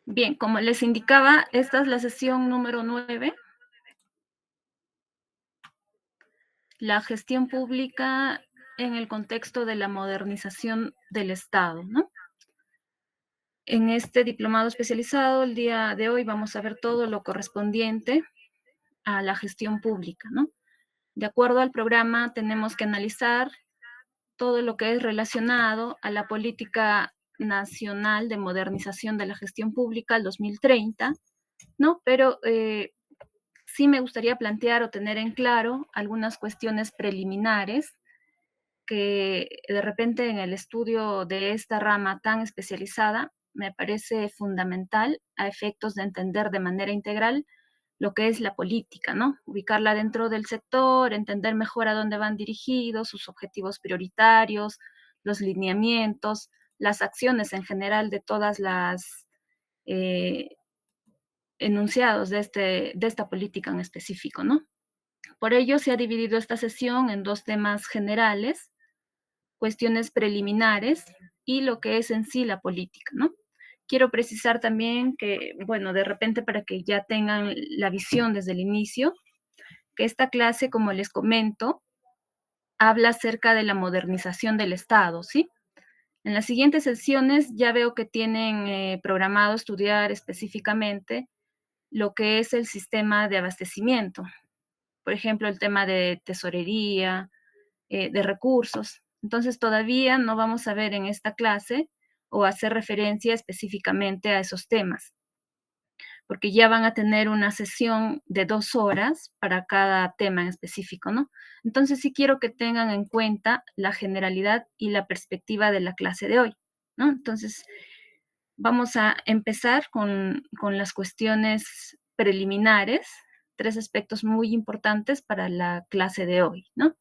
Bien, como les indicaba, esta es la sesión número 9, la gestión pública en el contexto de la modernización del Estado, ¿no? En este diplomado especializado, el día de hoy vamos a ver todo lo correspondiente a la gestión pública, ¿no? De acuerdo al programa, tenemos que analizar todo lo que es relacionado a la política nacional de modernización de la gestión pública al 2030, ¿no? Pero sí me gustaría plantear o tener en claro algunas cuestiones preliminares que de repente en el estudio de esta rama tan especializada me parece fundamental a efectos de entender de manera integral lo que es la política, ¿no? Ubicarla dentro del sector, entender mejor a dónde van dirigidos, sus objetivos prioritarios, los lineamientos, las acciones en general de todas las eh, enunciados de esta política en específico, ¿no? Por ello se ha dividido esta sesión en dos temas generales, cuestiones preliminares y lo que es en sí la política, ¿no? Quiero precisar también que, bueno, de repente para que ya tengan la visión desde el inicio, que esta clase, como les comento, habla acerca de la modernización del Estado, ¿sí? En las siguientes sesiones ya veo que tienen programado estudiar específicamente lo que es el sistema de abastecimiento, por ejemplo, el tema de tesorería, de recursos. Entonces, todavía no vamos a ver en esta clase o hacer referencia específicamente a esos temas, porque ya van a tener una sesión de 2 horas para cada tema en específico, ¿no? Entonces, sí quiero que tengan en cuenta la generalidad y la perspectiva de la clase de hoy, ¿no? Entonces, vamos a empezar con las cuestiones preliminares, 3 aspectos muy importantes para la clase de hoy, ¿no? A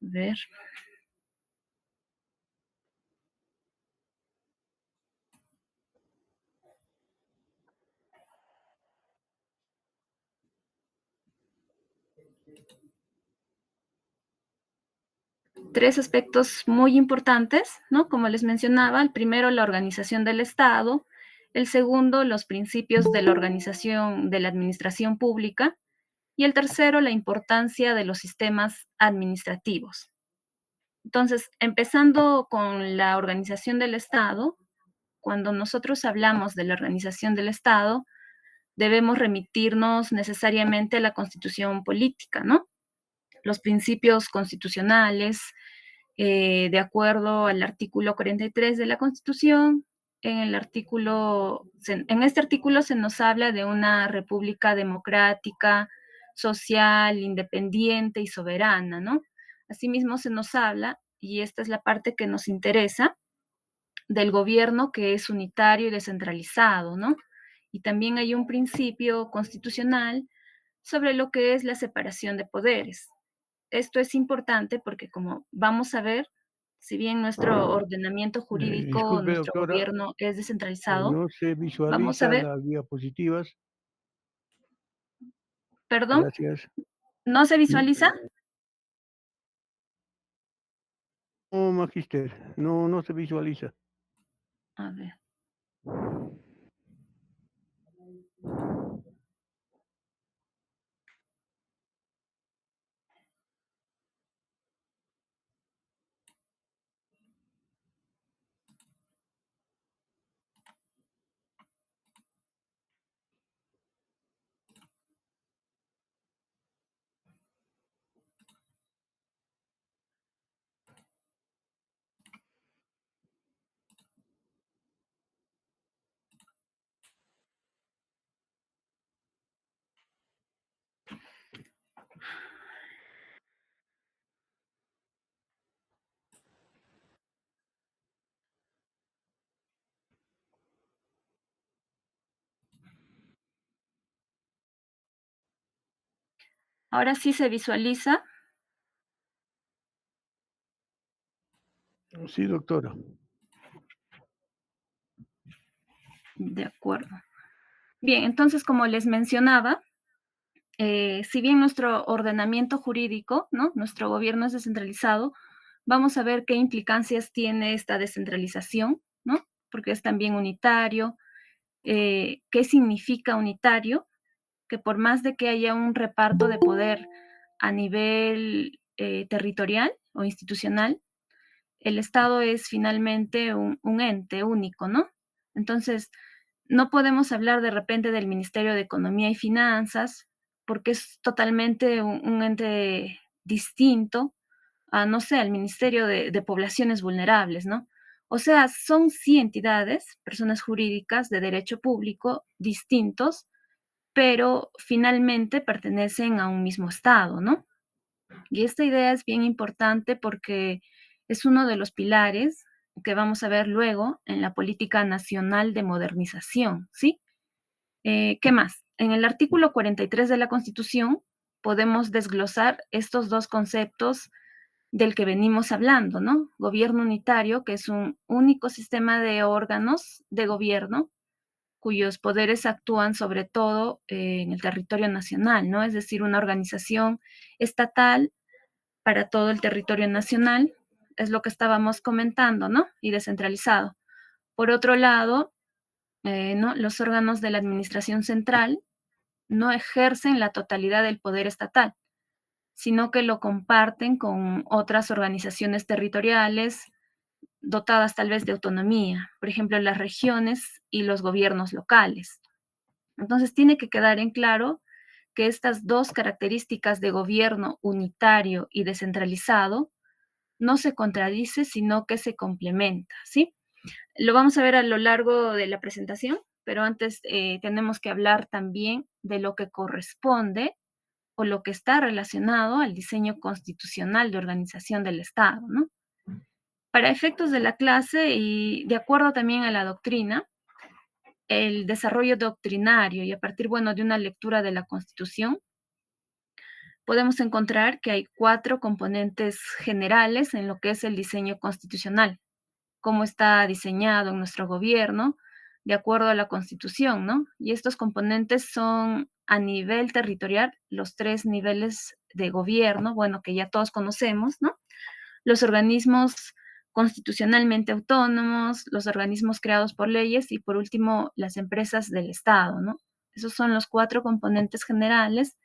ver. Tres aspectos muy importantes, ¿no? Como les mencionaba, el primero, la organización del Estado, el segundo, los principios de la organización de la administración pública y el tercero, la importancia de los sistemas administrativos. Entonces, empezando con la organización del Estado, cuando nosotros hablamos de la organización del Estado, debemos remitirnos necesariamente a la constitución política, ¿no? Los principios constitucionales, de acuerdo al artículo 43 de la Constitución. En este artículo se nos habla de una república democrática, social, independiente y soberana, ¿no? Asimismo se nos habla, y esta es la parte que nos interesa, del gobierno que es unitario y descentralizado, ¿no? Y también hay un principio constitucional sobre lo que es la separación de poderes. Esto es importante porque, como vamos a ver, si bien nuestro ordenamiento jurídico, Disculpe, nuestro doctora, gobierno es descentralizado, no se vamos a visualiza ver, las diapositivas. perdón, Gracias. ¿no se No, visualiza? no, magister, no, no se visualiza. A ver, ahora sí se visualiza. Sí, doctora. De acuerdo. Bien, entonces, como les mencionaba, si bien nuestro ordenamiento jurídico, ¿no? Nuestro gobierno es descentralizado, vamos a ver qué implicancias tiene esta descentralización, ¿no? Porque es también unitario. ¿Qué significa unitario? Que por más de que haya un reparto de poder a nivel territorial o institucional, el Estado es finalmente un ente único, ¿no? Entonces, no podemos hablar de repente del Ministerio de Economía y Finanzas, porque es totalmente un ente distinto a, no sé, al Ministerio de Poblaciones Vulnerables, ¿no? O sea, son sí entidades, personas jurídicas de derecho público distintos, pero finalmente pertenecen a un mismo Estado, ¿no? Y esta idea es bien importante porque es uno de los pilares que vamos a ver luego en la política nacional de modernización, ¿sí? ¿Qué más? En el artículo 43 de la Constitución podemos desglosar estos dos conceptos del que venimos hablando, ¿no? Gobierno unitario, que es un único sistema de órganos de gobierno cuyos poderes actúan sobre todo en el territorio nacional, ¿no? Es decir, una organización estatal para todo el territorio nacional, es lo que estábamos comentando, ¿no? Y descentralizado. Por otro lado, ¿no? Los órganos de la administración central no ejercen la totalidad del poder estatal, sino que lo comparten con otras organizaciones territoriales dotadas tal vez de autonomía, por ejemplo, las regiones y los gobiernos locales. Entonces, tiene que quedar en claro que estas dos características de gobierno unitario y descentralizado no se contradice, sino que se complementa, ¿sí? Lo vamos a ver a lo largo de la presentación, pero antes tenemos que hablar también de lo que corresponde o lo que está relacionado al diseño constitucional de organización del Estado, ¿no? Para efectos de la clase y de acuerdo también a la doctrina, el desarrollo doctrinario y a partir, bueno, de una lectura de la Constitución, podemos encontrar que hay cuatro componentes generales en lo que es el diseño constitucional, cómo está diseñado en nuestro gobierno, de acuerdo a la Constitución, ¿no? Y estos componentes son a nivel territorial los tres niveles de gobierno, bueno, que ya todos conocemos, ¿no? Los organismos constitucionalmente autónomos, los organismos creados por leyes y por último las empresas del Estado, ¿no? Esos son los 4 componentes generales.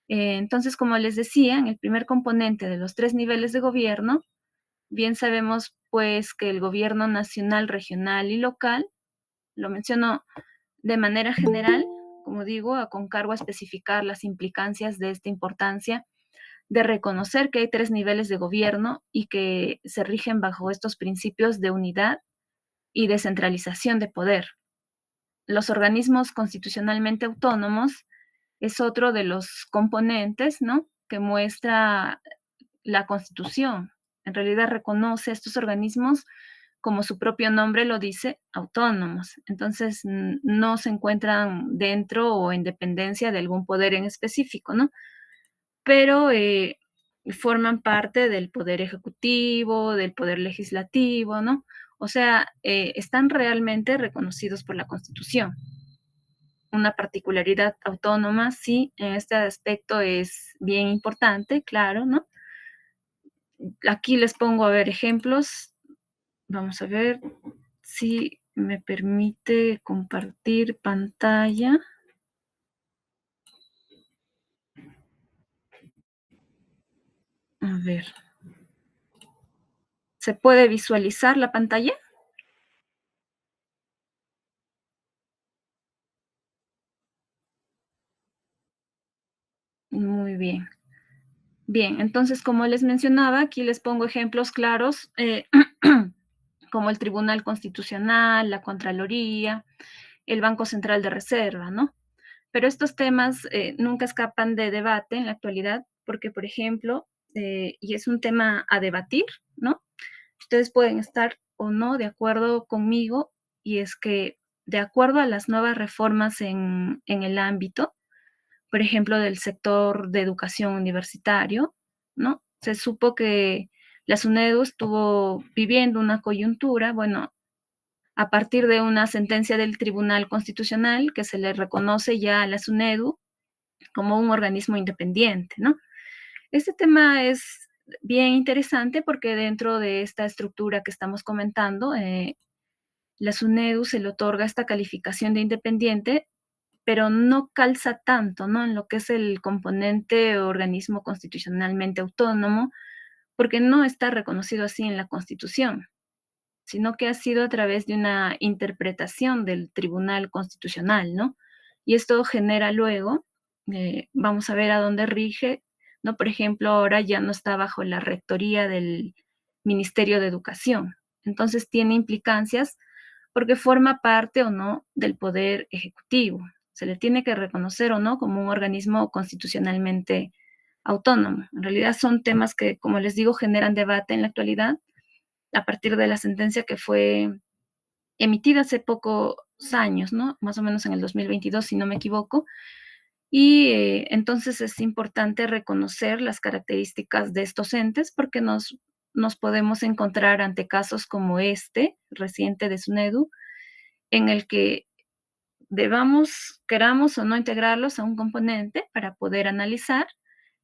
Entonces, como les decía, en el primer componente de los 3 niveles de gobierno, bien sabemos pues que el gobierno nacional, regional y local, lo menciono de manera general, como digo, con cargo a especificar las implicancias de esta importancia de reconocer que hay 3 niveles de gobierno y que se rigen bajo estos principios de unidad y descentralización de poder. Los organismos constitucionalmente autónomos es otro de los componentes, ¿no?, que muestra la Constitución. En realidad reconoce a estos organismos, como su propio nombre lo dice, autónomos. Entonces, no se encuentran dentro o en dependencia de algún poder en específico, ¿no? Pero forman parte del poder ejecutivo, del poder legislativo, ¿no? O sea, están realmente reconocidos por la Constitución. Una particularidad autónoma, sí, en este aspecto es bien importante, claro, ¿no? Aquí les pongo a ver ejemplos. Vamos a ver si me permite compartir pantalla. A ver. ¿Se puede visualizar la pantalla? Muy bien. Bien, entonces, como les mencionaba, aquí les pongo ejemplos claros, como el Tribunal Constitucional, la Contraloría, el Banco Central de Reserva, ¿no? Pero estos temas nunca escapan de debate en la actualidad, porque, por ejemplo, y es un tema a debatir, ¿no? Ustedes pueden estar o no de acuerdo conmigo, y es que de acuerdo a las nuevas reformas en el ámbito, por ejemplo, del sector de educación universitario, ¿no? Se supo que la SUNEDU estuvo viviendo una coyuntura, bueno, a partir de una sentencia del Tribunal Constitucional que se le reconoce ya a la SUNEDU como un organismo independiente, ¿no? Este tema es bien interesante porque dentro de esta estructura que estamos comentando, la SUNEDU se le otorga esta calificación de independiente, pero no calza tanto, ¿no?, en lo que es el componente organismo constitucionalmente autónomo, porque no está reconocido así en la Constitución, sino que ha sido a través de una interpretación del Tribunal Constitucional, ¿no? Y esto genera luego, vamos a ver a dónde rige, ¿no? Por ejemplo, ahora ya no está bajo la rectoría del Ministerio de Educación. Entonces tiene implicancias porque forma parte o no del poder ejecutivo. Se le tiene que reconocer o no como un organismo constitucionalmente autónomo. En realidad son temas que, como les digo, generan debate en la actualidad a partir de la sentencia que fue emitida hace pocos años, ¿no? Más o menos en el 2022, si no me equivoco. Y entonces es importante reconocer las características de estos entes porque nos podemos encontrar ante casos como este, reciente de SUNEDU, en el que debamos, queramos o no integrarlos a un componente para poder analizar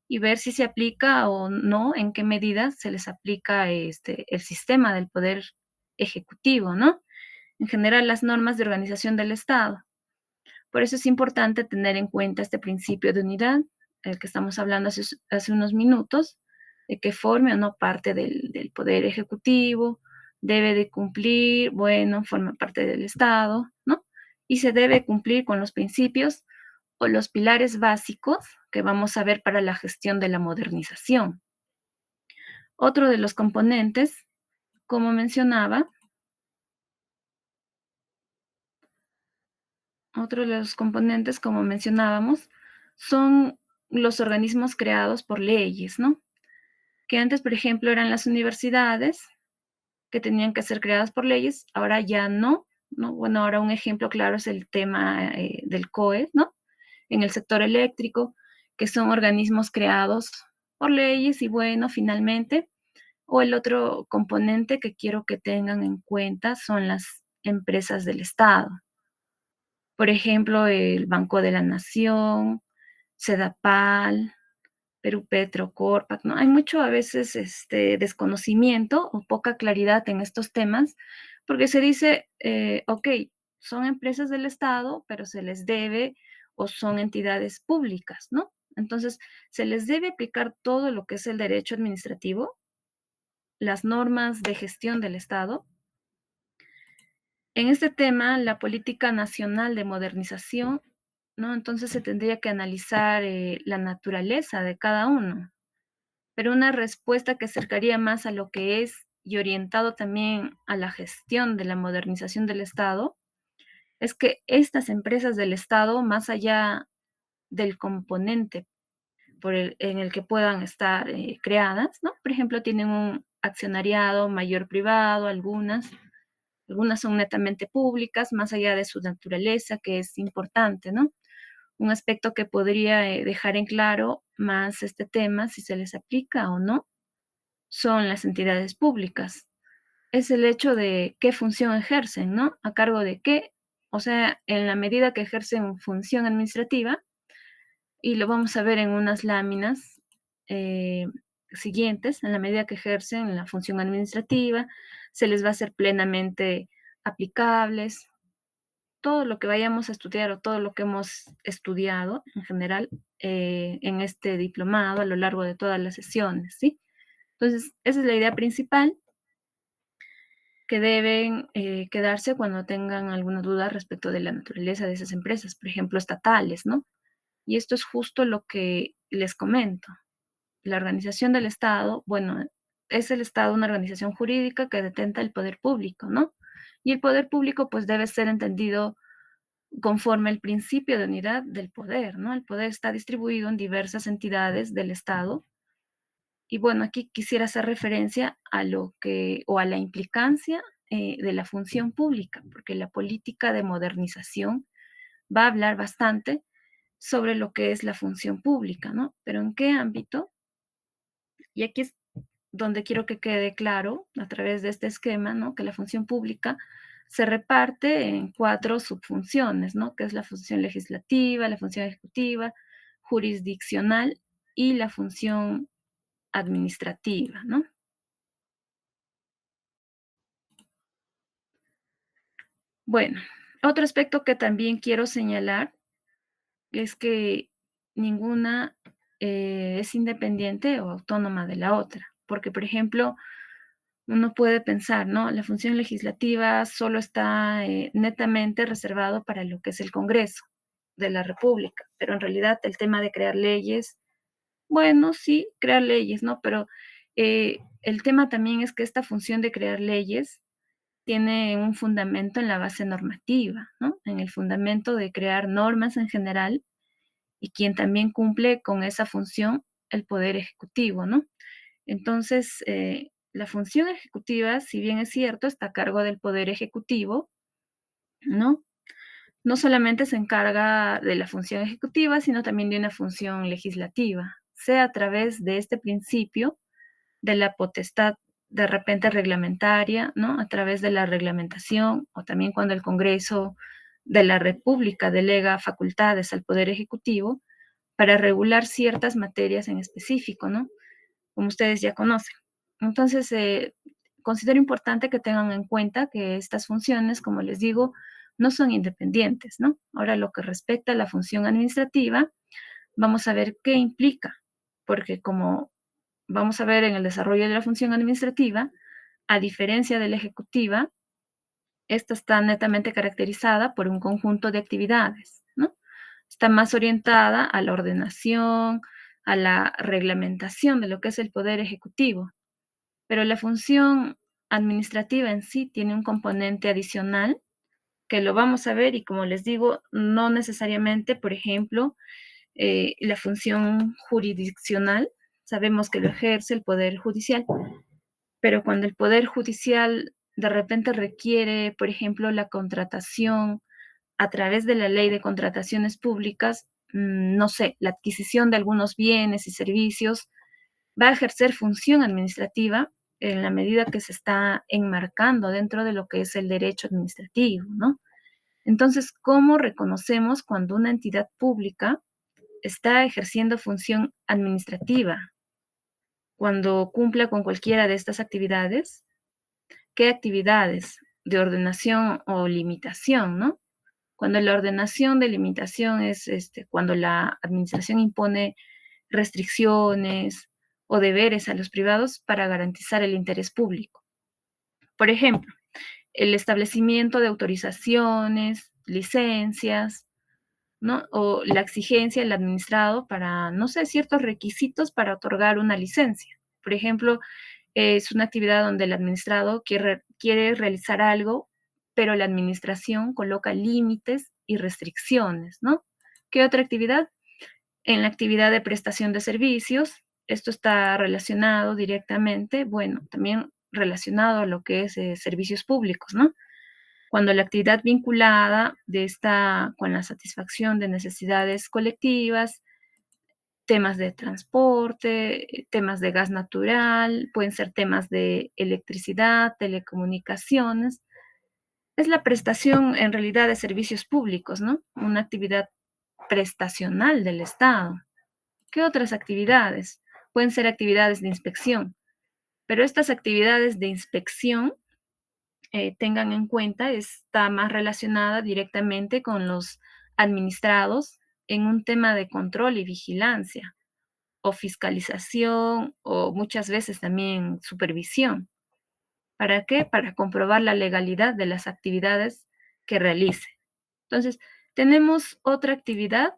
y ver si se aplica o no, en qué medida se les aplica el sistema del poder ejecutivo, ¿no? En general, las normas de organización del Estado. Por eso es importante tener en cuenta este principio de unidad, el que estamos hablando hace unos minutos, de que forme o no parte del poder ejecutivo, debe de cumplir, bueno, forma parte del Estado, ¿no? Y se debe cumplir con los principios o los pilares básicos que vamos a ver para la gestión de la modernización. Otro de los componentes, como mencionaba, otro de los componentes, como mencionábamos, son los organismos creados por leyes, ¿no? Que antes, por ejemplo, eran las universidades que tenían que ser creadas por leyes, ahora ya no, ¿no? Bueno, ahora un ejemplo claro es el tema del COE, ¿no? En el sector eléctrico, que son organismos creados por leyes y bueno, finalmente, o el otro componente que quiero que tengan en cuenta son las empresas del Estado. Por ejemplo, el Banco de la Nación, Sedapal, Perú Petro, Corpac, ¿no? Hay mucho a veces desconocimiento o poca claridad en estos temas, porque se dice, ok, son empresas del Estado, pero se les debe o son entidades públicas, ¿no? Entonces, se les debe aplicar todo lo que es el derecho administrativo, las normas de gestión del Estado. En este tema, la política nacional de modernización, ¿no? Entonces se tendría que analizar la naturaleza de cada uno, pero una respuesta que acercaría más a lo que es y orientado también a la gestión de la modernización del Estado, es que estas empresas del Estado, más allá del componente en el que puedan estar creadas, ¿no? Por ejemplo, tienen un accionariado mayor privado, algunas son netamente públicas, más allá de su naturaleza, que es importante, ¿no? Un aspecto que podría dejar en claro más este tema, si se les aplica o no, son las entidades públicas. Es el hecho de qué función ejercen, ¿no? A cargo de qué, o sea, en la medida que ejercen función administrativa, y lo vamos a ver en unas láminas eh, siguientes, en la medida que ejercen la función administrativa, se les va a hacer plenamente aplicables. Todo lo que vayamos a estudiar o todo lo que hemos estudiado en general en este diplomado a lo largo de todas las sesiones, ¿sí? Entonces, esa es la idea principal que deben quedarse cuando tengan alguna duda respecto de la naturaleza de esas empresas, por ejemplo, estatales, ¿no? Y esto es justo lo que les comento. La organización del Estado, bueno, es el Estado una organización jurídica que detenta el poder público, ¿no? Y el poder público pues debe ser entendido conforme el principio de unidad del poder, ¿no? El poder está distribuido en diversas entidades del Estado. Y bueno, aquí quisiera hacer referencia a lo que, o a la implicancia de la función pública, porque la política de modernización va a hablar bastante sobre lo que es la función pública, ¿no? Pero ¿en qué ámbito? Y aquí es donde quiero que quede claro a través de este esquema, ¿no? Que la función pública se reparte en 4 subfunciones, ¿no? Que es la función legislativa, la función ejecutiva, jurisdiccional y la función administrativa, ¿no? Bueno, otro aspecto que también quiero señalar es que ninguna es independiente o autónoma de la otra, porque, por ejemplo, uno puede pensar, ¿no? La función legislativa solo está netamente reservado para lo que es el Congreso de la República, pero en realidad el tema de crear leyes, bueno, sí, crear leyes, ¿no? Pero el tema también es que esta función de crear leyes tiene un fundamento en la base normativa, ¿no? En el fundamento de crear normas en general y quien también cumple con esa función, el Poder Ejecutivo, ¿no? Entonces, la función ejecutiva, si bien es cierto, está a cargo del Poder Ejecutivo, ¿no? No solamente se encarga de la función ejecutiva, sino también de una función legislativa, sea a través de este principio de la potestad de repente reglamentaria, ¿no? A través de la reglamentación o también cuando el Congreso de la República delega facultades al Poder Ejecutivo para regular ciertas materias en específico, ¿no? Como ustedes ya conocen. Entonces, considero importante que tengan en cuenta que estas funciones, como les digo, no son independientes, ¿no? Ahora, lo que respecta a la función administrativa, vamos a ver qué implica, porque como vamos a ver en el desarrollo de la función administrativa, a diferencia de la ejecutiva, esta está netamente caracterizada por un conjunto de actividades, ¿no? Está más orientada a la ordenación, a la reglamentación de lo que es el poder ejecutivo, pero la función administrativa en sí tiene un componente adicional que lo vamos a ver y como les digo, no necesariamente, por ejemplo, la función jurisdiccional, sabemos que lo ejerce el Poder Judicial, pero cuando el Poder Judicial de repente requiere, por ejemplo, la contratación a través de la ley de contrataciones públicas, no sé, la adquisición de algunos bienes y servicios, va a ejercer función administrativa en la medida que se está enmarcando dentro de lo que es el derecho administrativo, ¿no? Entonces, ¿cómo reconocemos cuando una entidad pública está ejerciendo función administrativa cuando cumpla con cualquiera de estas actividades. ¿Qué actividades de ordenación o limitación, no? Cuando la ordenación de limitación es cuando la administración impone restricciones o deberes a los privados para garantizar el interés público. Por ejemplo, el establecimiento de autorizaciones, licencias, ¿no? O la exigencia del administrado para, no sé, ciertos requisitos para otorgar una licencia. Por ejemplo, es una actividad donde el administrado quiere realizar algo, pero la administración coloca límites y restricciones, ¿no? ¿Qué otra actividad? En la actividad de prestación de servicios, esto está relacionado directamente, bueno, también relacionado a lo que es servicios públicos, ¿no? Cuando la actividad vinculada de esta con la satisfacción de necesidades colectivas, temas de transporte, temas de gas natural, pueden ser temas de electricidad, telecomunicaciones, es la prestación en realidad de servicios públicos, ¿no? Una actividad prestacional del Estado. ¿Qué otras actividades? Pueden ser actividades de inspección, pero estas actividades de inspección, tengan en cuenta, está más relacionada directamente con los administrados en un tema de control y vigilancia, o fiscalización, o muchas veces también supervisión. ¿Para qué? Para comprobar la legalidad de las actividades que realice. Entonces, tenemos otra actividad,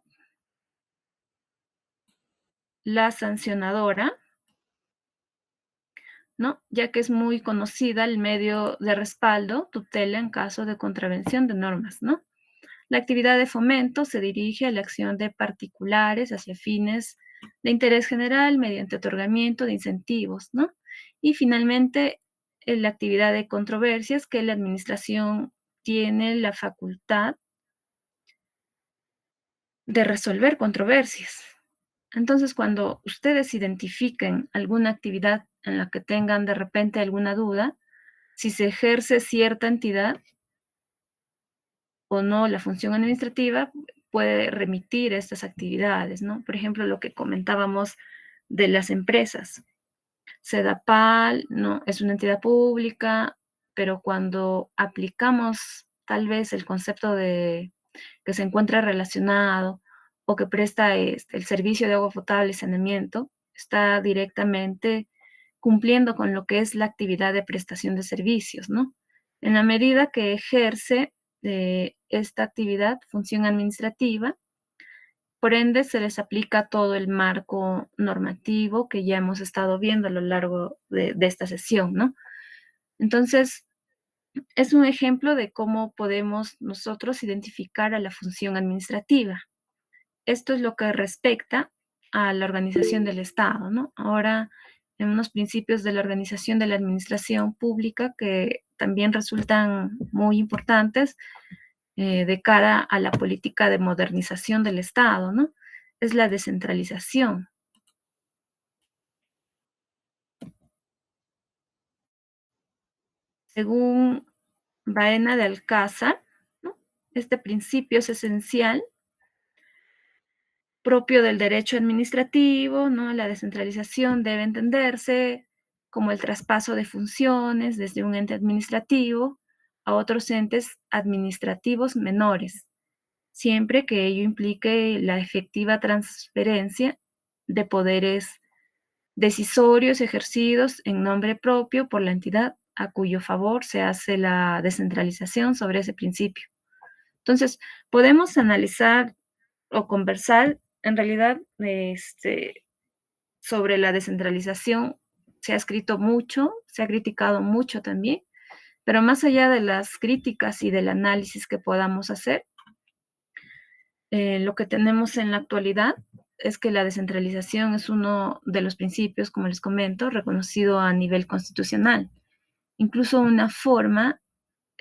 la sancionadora, ¿no? Ya que es muy conocida el medio de respaldo, tutela en caso de contravención de normas, ¿no? La actividad de fomento se dirige a la acción de particulares hacia fines de interés general mediante otorgamiento de incentivos, ¿no? Y finalmente, la actividad de controversias, que la administración tiene la facultad de resolver controversias. Entonces, cuando ustedes identifiquen alguna actividad en la que tengan de repente alguna duda, si se ejerce cierta entidad o no la función administrativa, puede remitir estas actividades, ¿no? Por ejemplo, lo que comentábamos de las empresas. Sedapal, ¿no? Es una entidad pública, pero cuando aplicamos tal vez el concepto de que se encuentra relacionado o que presta el servicio de agua potable y saneamiento, está directamente cumpliendo con lo que es la actividad de prestación de servicios, ¿no? En la medida que ejerce esta actividad, función administrativa, por ende se les aplica todo el marco normativo que ya hemos estado viendo a lo largo de esta sesión, ¿no? Entonces, es un ejemplo de cómo podemos nosotros identificar a la función administrativa. Esto es lo que respecta a la organización del Estado, ¿no? Ahora, en unos principios de la organización de la administración pública que también resultan muy importantes de cara a la política de modernización del Estado, ¿no? Es la descentralización. Según Baena de Alcázar, ¿no? Este principio es esencial, propio del derecho administrativo, ¿no? La descentralización debe entenderse como el traspaso de funciones desde un ente administrativo a otros entes administrativos menores, siempre que ello implique la efectiva transferencia de poderes decisorios ejercidos en nombre propio por la entidad a cuyo favor se hace la descentralización sobre ese principio. Entonces, podemos analizar o conversar en realidad sobre la descentralización. Se ha escrito mucho, se ha criticado mucho también, pero más allá de las críticas y del análisis que podamos hacer, lo que tenemos en la actualidad es que la descentralización es uno de los principios, como les comento, reconocido a nivel constitucional, incluso una forma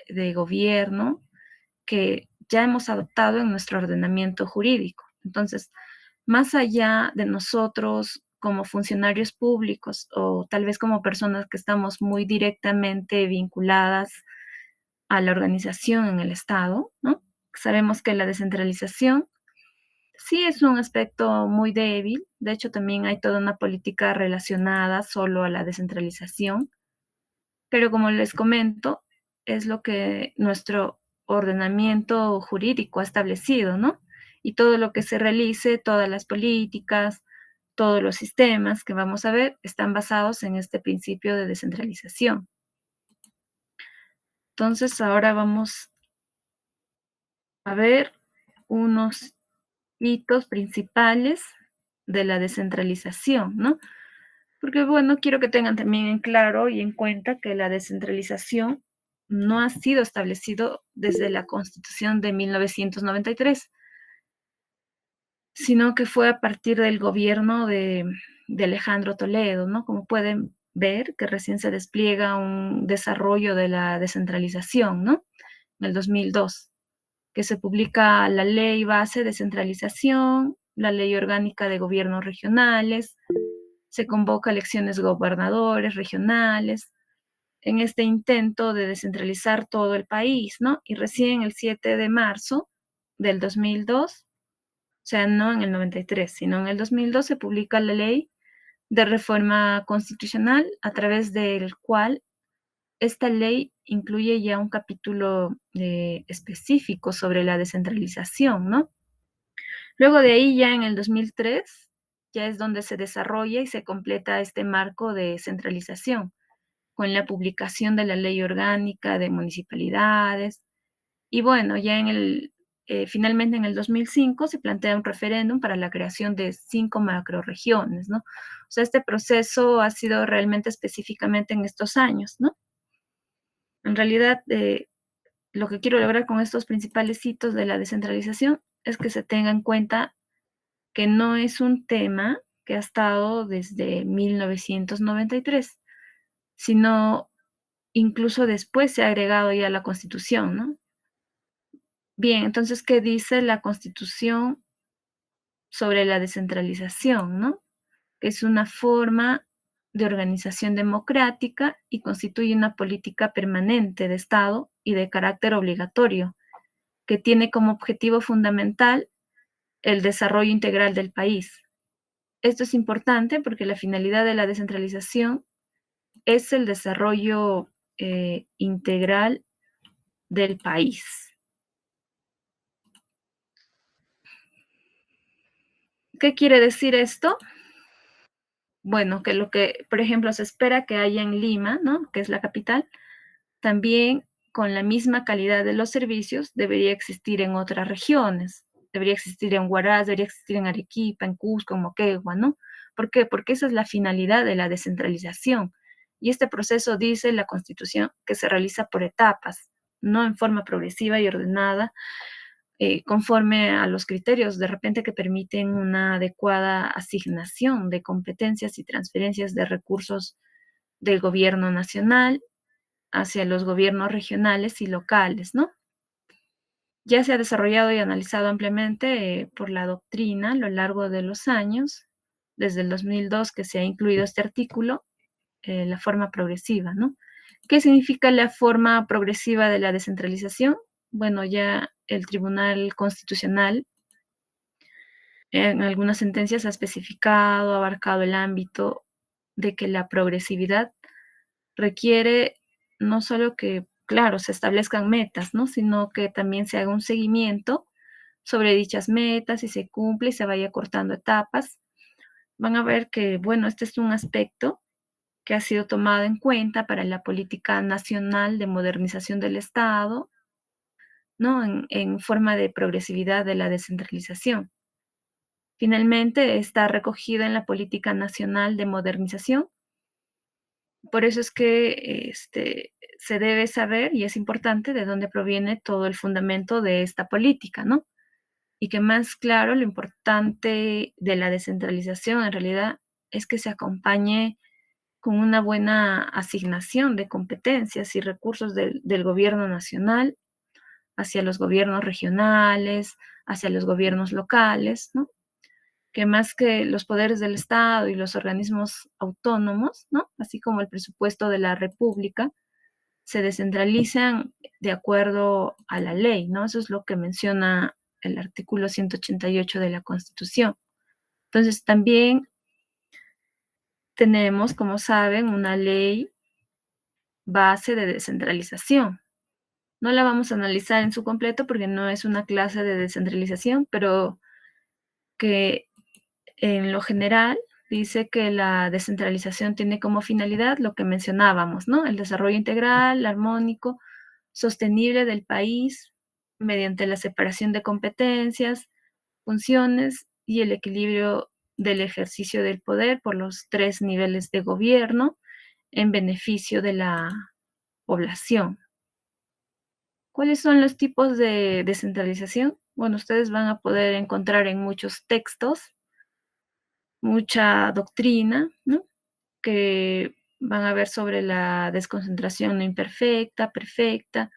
de gobierno que ya hemos adoptado en nuestro ordenamiento jurídico. Entonces, más allá de nosotros como funcionarios públicos o tal vez como personas que estamos muy directamente vinculadas a la organización en el Estado, ¿no? Sabemos que la descentralización Sí es un aspecto muy débil, de hecho, también hay toda una política relacionada solo a la descentralización, pero como les comento, es lo que nuestro ordenamiento jurídico ha establecido, ¿no? Y todo lo que se realice, todas las políticas, todos los sistemas que vamos a ver están basados en este principio de descentralización. Entonces, ahora vamos a ver unos hitos principales de la descentralización, ¿no? Porque, bueno, quiero que tengan también en claro y en cuenta que la descentralización no ha sido establecido desde la Constitución de 1993, sino que fue a partir del gobierno de Alejandro Toledo, ¿no? Como pueden ver, que recién se despliega un desarrollo de la descentralización, ¿no? En el 2002, que se publica la Ley Base de Descentralización, la Ley Orgánica de Gobiernos Regionales, se convoca elecciones gobernadores regionales, en este intento de descentralizar todo el país, ¿no? Y recién el 7 de marzo del 2002, o sea, no en el 93, sino en el 2002 se publica la ley de reforma constitucional a través del cual esta ley incluye ya un capítulo específico sobre la descentralización, ¿no? Luego de ahí, ya en el 2003, ya es donde se desarrolla y se completa este marco de centralización, con la publicación de la Ley Orgánica de Municipalidades. Y bueno, ya finalmente en el 2005 se plantea un referéndum para la creación de 5 macroregiones, ¿no? O sea, este proceso ha sido realmente específicamente en estos años, ¿no? En realidad, lo que quiero lograr con estos principales hitos de la descentralización es que se tenga en cuenta que no es un tema que ha estado desde 1993, sino incluso después se ha agregado ya a la Constitución, ¿no? Bien, entonces, ¿qué dice la Constitución sobre la descentralización, no? Que es una forma de organización democrática y constituye una política permanente de Estado y de carácter obligatorio, que tiene como objetivo fundamental el desarrollo integral del país. Esto es importante porque la finalidad de la descentralización es el desarrollo integral del país. ¿Qué quiere decir esto? Bueno, que lo que, por ejemplo, se espera que haya en Lima, ¿no? Que es la capital, también con la misma calidad de los servicios debería existir en otras regiones. Debería existir en Huaraz, debería existir en Arequipa, en Cusco, en Moquegua, ¿no? ¿Por qué? Porque esa es la finalidad de la descentralización. Y este proceso, dice la Constitución, que se realiza por etapas, no en forma progresiva y ordenada, conforme a los criterios de repente que permiten una adecuada asignación de competencias y transferencias de recursos del gobierno nacional hacia los gobiernos regionales y locales, ¿no? Ya se ha desarrollado y analizado ampliamente por la doctrina a lo largo de los años, desde el 2002 que se ha incluido este artículo, la forma progresiva, ¿no? ¿Qué significa la forma progresiva de la descentralización? Bueno, ya el Tribunal Constitucional en algunas sentencias ha especificado, ha abarcado el ámbito de que la progresividad requiere no solo que, claro, se establezcan metas, ¿no? Sino que también se haga un seguimiento sobre dichas metas y se cumple y se vaya cortando etapas. Van a ver que, bueno, este es un aspecto que ha sido tomado en cuenta para la política nacional de modernización del Estado, ¿no? En forma de progresividad de la descentralización. Finalmente, está recogida en la política nacional de modernización. Por eso es que se debe saber, y es importante, de dónde proviene todo el fundamento de esta política, ¿no? Y que más claro, lo importante de la descentralización en realidad es que se acompañe con una buena asignación de competencias y recursos del gobierno nacional hacia los gobiernos regionales, hacia los gobiernos locales, ¿no? Que más que los poderes del Estado y los organismos autónomos, ¿no? Así como el presupuesto de la República, se descentralizan de acuerdo a la ley, ¿no? Eso es lo que menciona el artículo 188 de la Constitución. Entonces, también tenemos, como saben, una ley base de descentralización. No la vamos a analizar en su completo porque no es una clase de descentralización, pero que en lo general dice que la descentralización tiene como finalidad lo que mencionábamos, ¿no? El desarrollo integral, armónico, sostenible del país mediante la separación de competencias, funciones y el equilibrio del ejercicio del poder por los 3 niveles de gobierno en beneficio de la población. ¿Cuáles son los tipos de descentralización? Bueno, ustedes van a poder encontrar en muchos textos, mucha doctrina, ¿no? Que van a ver sobre la desconcentración no imperfecta, perfecta,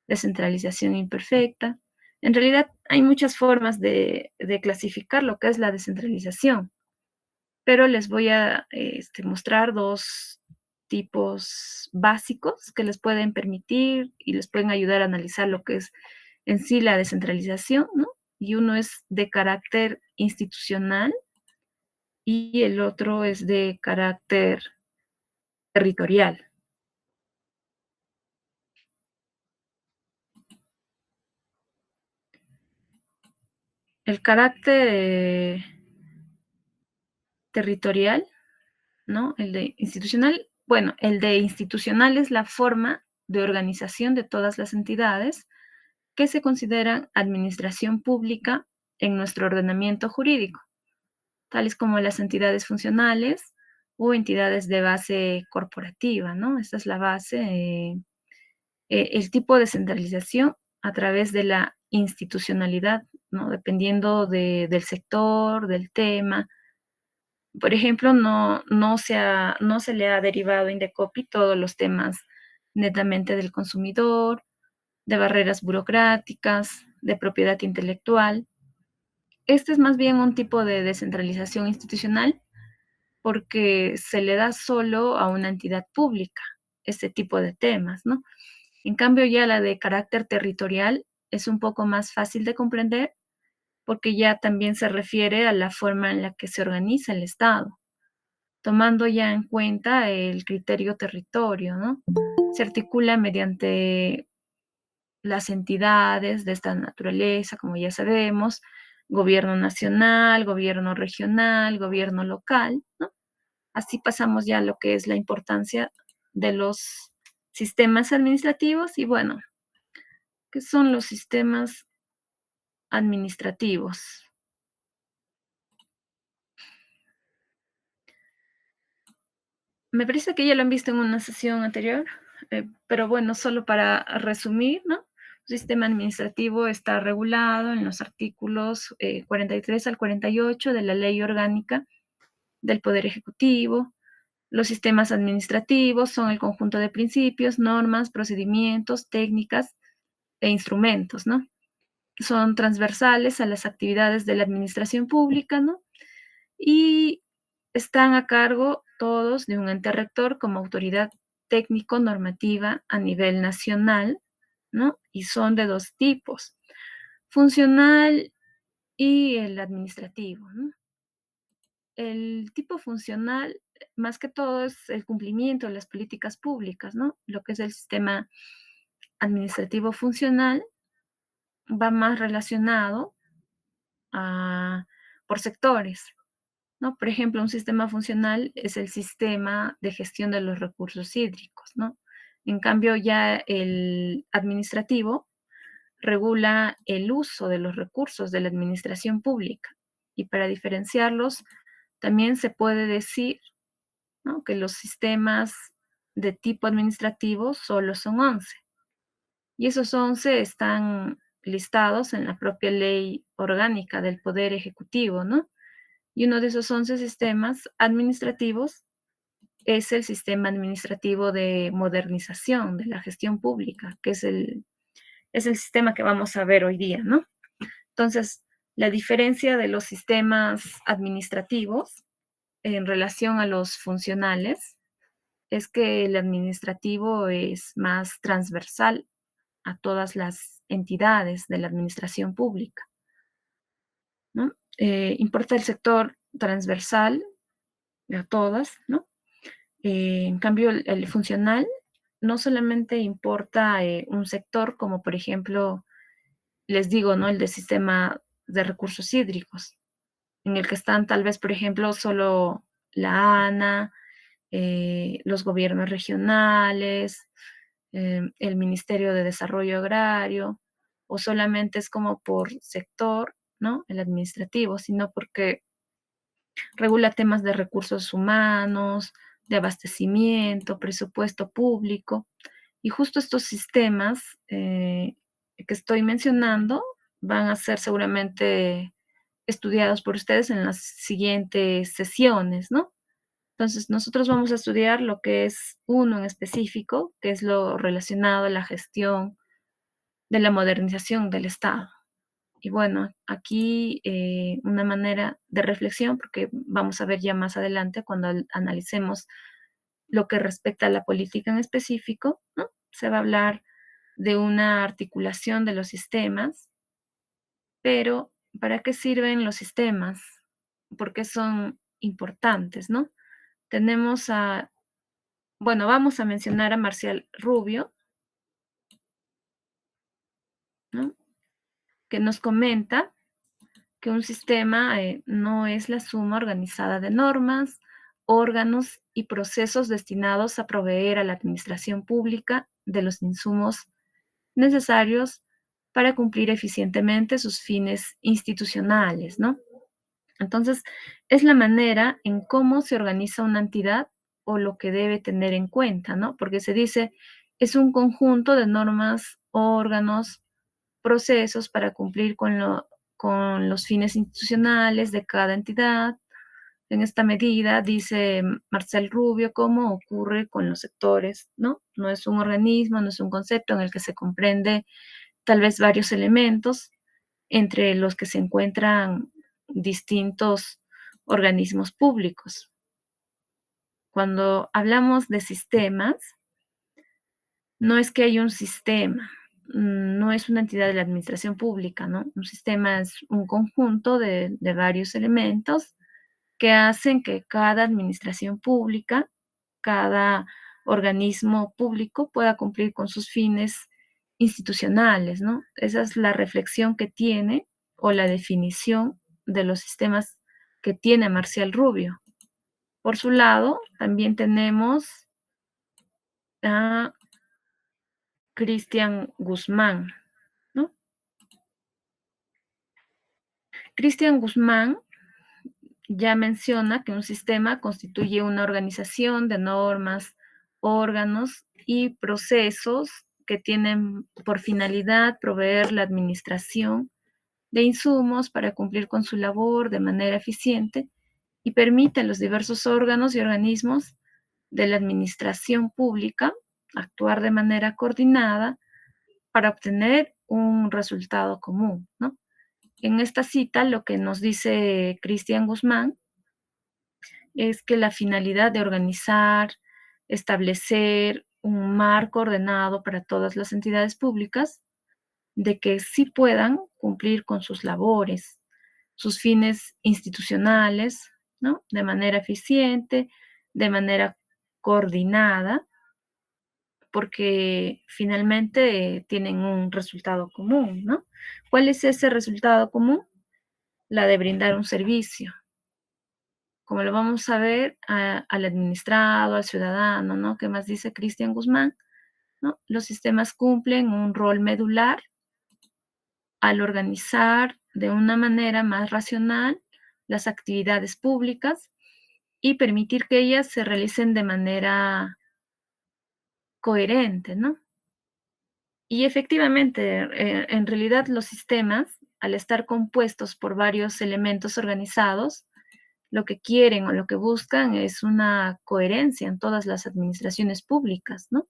descentralización imperfecta. En realidad hay muchas formas de clasificar lo que es la descentralización, pero les voy a mostrar dos tipos básicos que les pueden permitir y les pueden ayudar a analizar lo que es en sí la descentralización, ¿no? Y uno es de carácter institucional y el otro es de carácter territorial. El carácter territorial, ¿no? El de institucional, bueno, el de institucional es la forma de organización de todas las entidades que se consideran administración pública en nuestro ordenamiento jurídico, tales como las entidades funcionales o entidades de base corporativa, ¿no? Esta es la base, el tipo de centralización a través de la institucionalidad, ¿no? Dependiendo del sector, del tema. Por ejemplo, no se le ha derivado a Indecopi todos los temas netamente del consumidor, de barreras burocráticas, de propiedad intelectual. Este es más bien un tipo de descentralización institucional porque se le da solo a una entidad pública este tipo de temas, ¿no? En cambio, ya la de carácter territorial es un poco más fácil de comprender porque ya también se refiere a la forma en la que se organiza el Estado, tomando ya en cuenta el criterio territorio, ¿no? Se articula mediante las entidades de esta naturaleza, como ya sabemos, gobierno nacional, gobierno regional, gobierno local, ¿no? Así pasamos ya a lo que es la importancia de los sistemas administrativos y bueno, ¿qué son los sistemas administrativos? Me parece que ya lo han visto en una sesión anterior, pero bueno, solo para resumir, ¿no? El sistema administrativo está regulado en los artículos 43 al 48 de la Ley Orgánica del Poder Ejecutivo. Los sistemas administrativos son el conjunto de principios, normas, procedimientos, técnicas e instrumentos, ¿no? Son transversales a las actividades de la administración pública, ¿no? Y están a cargo todos de un ente rector como autoridad técnico-normativa a nivel nacional, ¿no? Y son de dos tipos, funcional y el administrativo, ¿no? El tipo funcional, más que todo, es el cumplimiento de las políticas públicas, ¿no? Lo que es el sistema administrativo funcional va más relacionado a, por sectores, ¿no? Por ejemplo, un sistema funcional es el sistema de gestión de los recursos hídricos, ¿no? En cambio, ya el administrativo regula el uso de los recursos de la administración pública. Y para diferenciarlos, también se puede decir, ¿no?, que los sistemas de tipo administrativo solo son 11. Y esos 11 están listados en la propia ley orgánica del Poder Ejecutivo, ¿no? Y uno de esos 11 sistemas administrativos es el sistema administrativo de modernización de la gestión pública, que es el sistema que vamos a ver hoy día, ¿no? Entonces, la diferencia de los sistemas administrativos en relación a los funcionales es que el administrativo es más transversal a todas las entidades de la administración pública. ¿no? Importa el sector transversal a todas, ¿no? En cambio, el funcional no solamente importa un sector, como por ejemplo, les digo, ¿no? El del sistema de recursos hídricos, en el que están tal vez, por ejemplo, solo la ANA, los gobiernos regionales, el Ministerio de Desarrollo Agrario, o solamente es como por sector, ¿no? El administrativo, sino porque regula temas de recursos humanos, de abastecimiento, presupuesto público. Y justo estos sistemas que estoy mencionando van a ser seguramente estudiados por ustedes en las siguientes sesiones, ¿no? Entonces, nosotros vamos a estudiar lo que es uno en específico, que es lo relacionado a la gestión de la modernización del Estado. Y bueno, aquí una manera de reflexión, porque vamos a ver ya más adelante cuando analicemos lo que respecta a la política en específico, ¿no? Se va a hablar de una articulación de los sistemas, pero ¿para qué sirven los sistemas? ¿Por qué son importantes, no? Tenemos a, bueno, vamos a mencionar a Marcial Rubio, ¿no? Que nos comenta que un sistema no es la suma organizada de normas, órganos y procesos destinados a proveer a la administración pública de los insumos necesarios para cumplir eficientemente sus fines institucionales, ¿no? Entonces, es la manera en cómo se organiza una entidad o lo que debe tener en cuenta, ¿no? Porque se dice, es un conjunto de normas, órganos, procesos para cumplir con los fines institucionales de cada entidad. En esta medida, dice Marcel Rubio, cómo ocurre con los sectores, ¿no? No es un organismo, no es un concepto en el que se comprende tal vez varios elementos entre los que se encuentran distintos organismos públicos. Cuando hablamos de sistemas, no es que hay un sistema, no es una entidad de la administración pública, ¿no? Un sistema es un conjunto de varios elementos que hacen que cada administración pública, cada organismo público pueda cumplir con sus fines institucionales, ¿no? Esa es la reflexión que tiene o la definición de los sistemas que tiene Marcial Rubio. Por su lado, también tenemos a Cristian Guzmán, ¿no? Cristian Guzmán ya menciona que un sistema constituye una organización de normas, órganos y procesos que tienen por finalidad proveer la administración de insumos para cumplir con su labor de manera eficiente y permite a los diversos órganos y organismos de la administración pública actuar de manera coordinada para obtener un resultado común, ¿no? En esta cita, lo que nos dice Cristian Guzmán es que la finalidad de organizar, establecer un marco ordenado para todas las entidades públicas, de que sí puedan cumplir con sus labores, sus fines institucionales, ¿no? De manera eficiente, de manera coordinada, porque finalmente tienen un resultado común, ¿no? ¿Cuál es ese resultado común? La de brindar un servicio, como lo vamos a ver al administrado, al ciudadano, ¿no? ¿Qué más dice Cristian Guzmán? ¿No? Los sistemas cumplen un rol medular al organizar de una manera más racional las actividades públicas y permitir que ellas se realicen de manera coherente, ¿no? Y efectivamente, en realidad los sistemas, al estar compuestos por varios elementos organizados, lo que quieren o lo que buscan es una coherencia en todas las administraciones públicas, ¿no?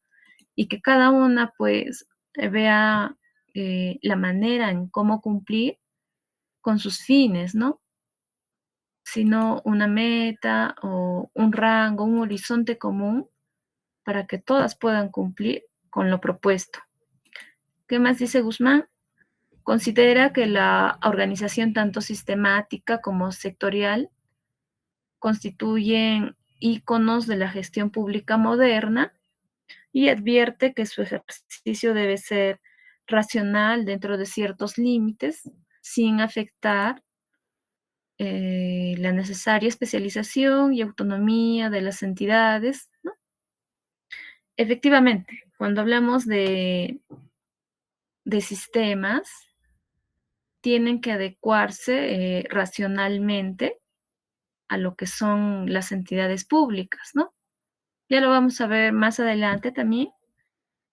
Y que cada una, pues, vea la manera en cómo cumplir con sus fines, ¿no? Sino una meta o un rango, un horizonte común para que todas puedan cumplir con lo propuesto. ¿Qué más dice Guzmán? considera que la organización tanto sistemática como sectorial constituyen íconos de la gestión pública moderna y advierte que su ejercicio debe ser racional dentro de ciertos límites, sin afectar la necesaria especialización y autonomía de las entidades, ¿no? Efectivamente, cuando hablamos de sistemas, tienen que adecuarse racionalmente a lo que son las entidades públicas, ¿no? Ya lo vamos a ver más adelante también.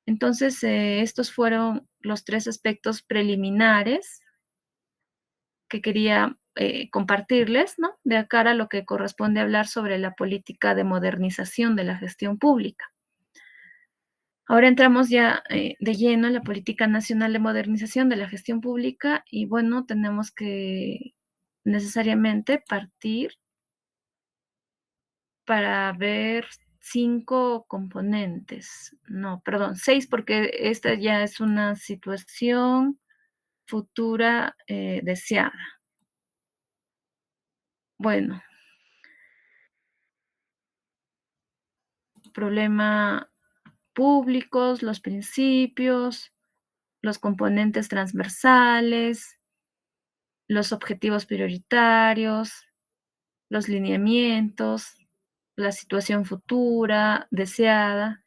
Entonces, estos fueron los 3 aspectos preliminares que quería, compartirles, ¿no? De cara a lo que corresponde hablar sobre la política de modernización de la gestión pública. Ahora entramos ya, de lleno en la Política Nacional de Modernización de la Gestión Pública y, bueno, tenemos que necesariamente partir para ver 5 componentes. No, perdón, 6, porque esta ya es una situación futura, deseada. Bueno, problema públicos, los principios, los componentes transversales, los objetivos prioritarios, los lineamientos, la situación futura, deseada.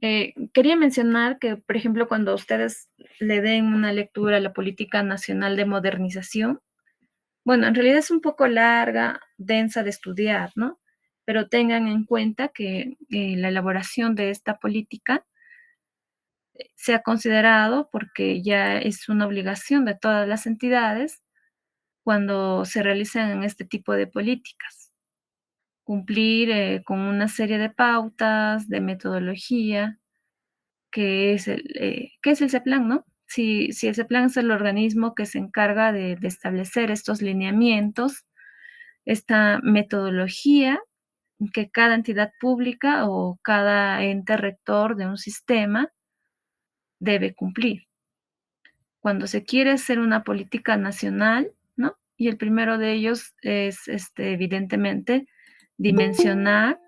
Quería mencionar que, por ejemplo, cuando ustedes le den una lectura a la Política Nacional de Modernización, bueno, en realidad es un poco larga, densa de estudiar, ¿no? Pero tengan en cuenta que la elaboración de esta política se ha considerado porque ya es una obligación de todas las entidades cuando se realizan este tipo de políticas. Cumplir con una serie de pautas, de metodología, que es el CEPLAN, ¿no? Si el CEPLAN es el organismo que se encarga de establecer estos lineamientos, esta metodología que cada entidad pública o cada ente rector de un sistema debe cumplir. Cuando se quiere hacer una política nacional, ¿no? Y el primero de ellos es, evidentemente, dimensionar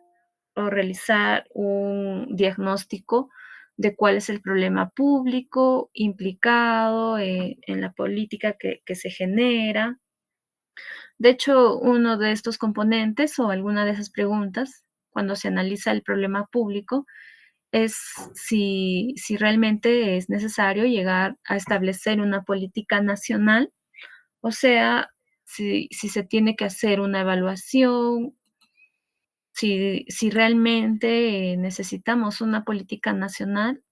o realizar un diagnóstico de cuál es el problema público implicado en la política que se genera. De hecho, uno de estos componentes o alguna de esas preguntas, cuando se analiza el problema público, es si realmente es necesario llegar a establecer una política nacional, o sea, si se tiene que hacer una evaluación, si realmente necesitamos una política nacional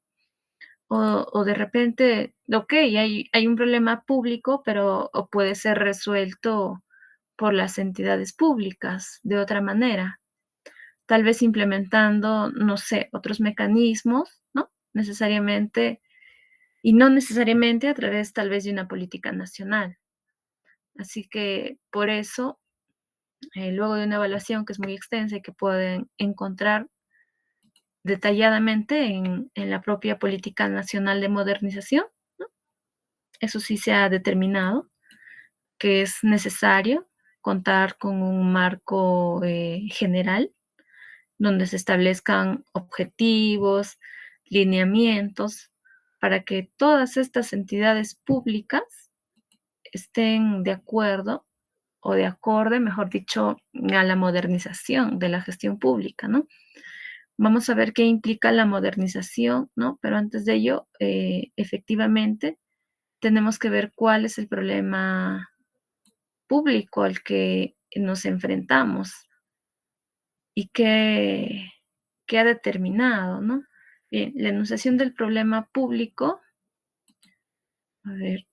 o de repente, okey, hay un problema público, pero o puede ser resuelto por las entidades públicas de otra manera, tal vez implementando, no sé, otros mecanismos, ¿no? Necesariamente y no necesariamente a través tal vez de una política nacional. Así que por eso, luego de una evaluación que es muy extensa y que pueden encontrar detalladamente en la propia Política Nacional de Modernización, ¿no? Eso sí se ha determinado que es necesario contar con un marco general donde se establezcan objetivos, lineamientos, para que todas estas entidades públicas estén de acuerdo o de acorde, mejor dicho, a la modernización de la gestión pública, ¿no? Vamos a ver qué implica la modernización, ¿no? Pero antes de ello, efectivamente, tenemos que ver cuál es el problema público al que nos enfrentamos y qué ha determinado, ¿no? Bien, la enunciación del problema público, a ver,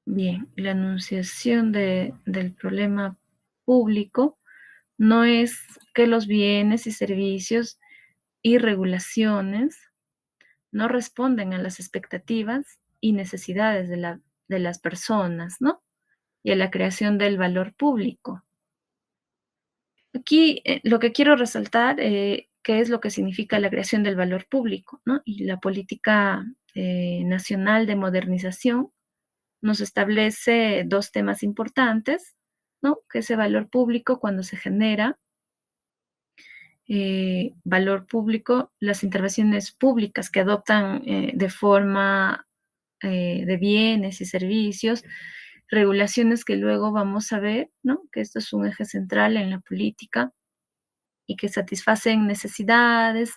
bien, la enunciación del problema público no es que los bienes y servicios y regulaciones no responden a las expectativas y necesidades de las personas, ¿no? Y a la creación del valor público. Aquí lo que quiero resaltar qué es lo que significa la creación del valor público, ¿no? Y la política nacional de modernización nos establece dos temas importantes, ¿no? Que ese valor público cuando se genera valor público, las intervenciones públicas que adoptan de forma de bienes y servicios, regulaciones que luego vamos a ver, ¿no? Que esto es un eje central en la política y que satisfacen necesidades,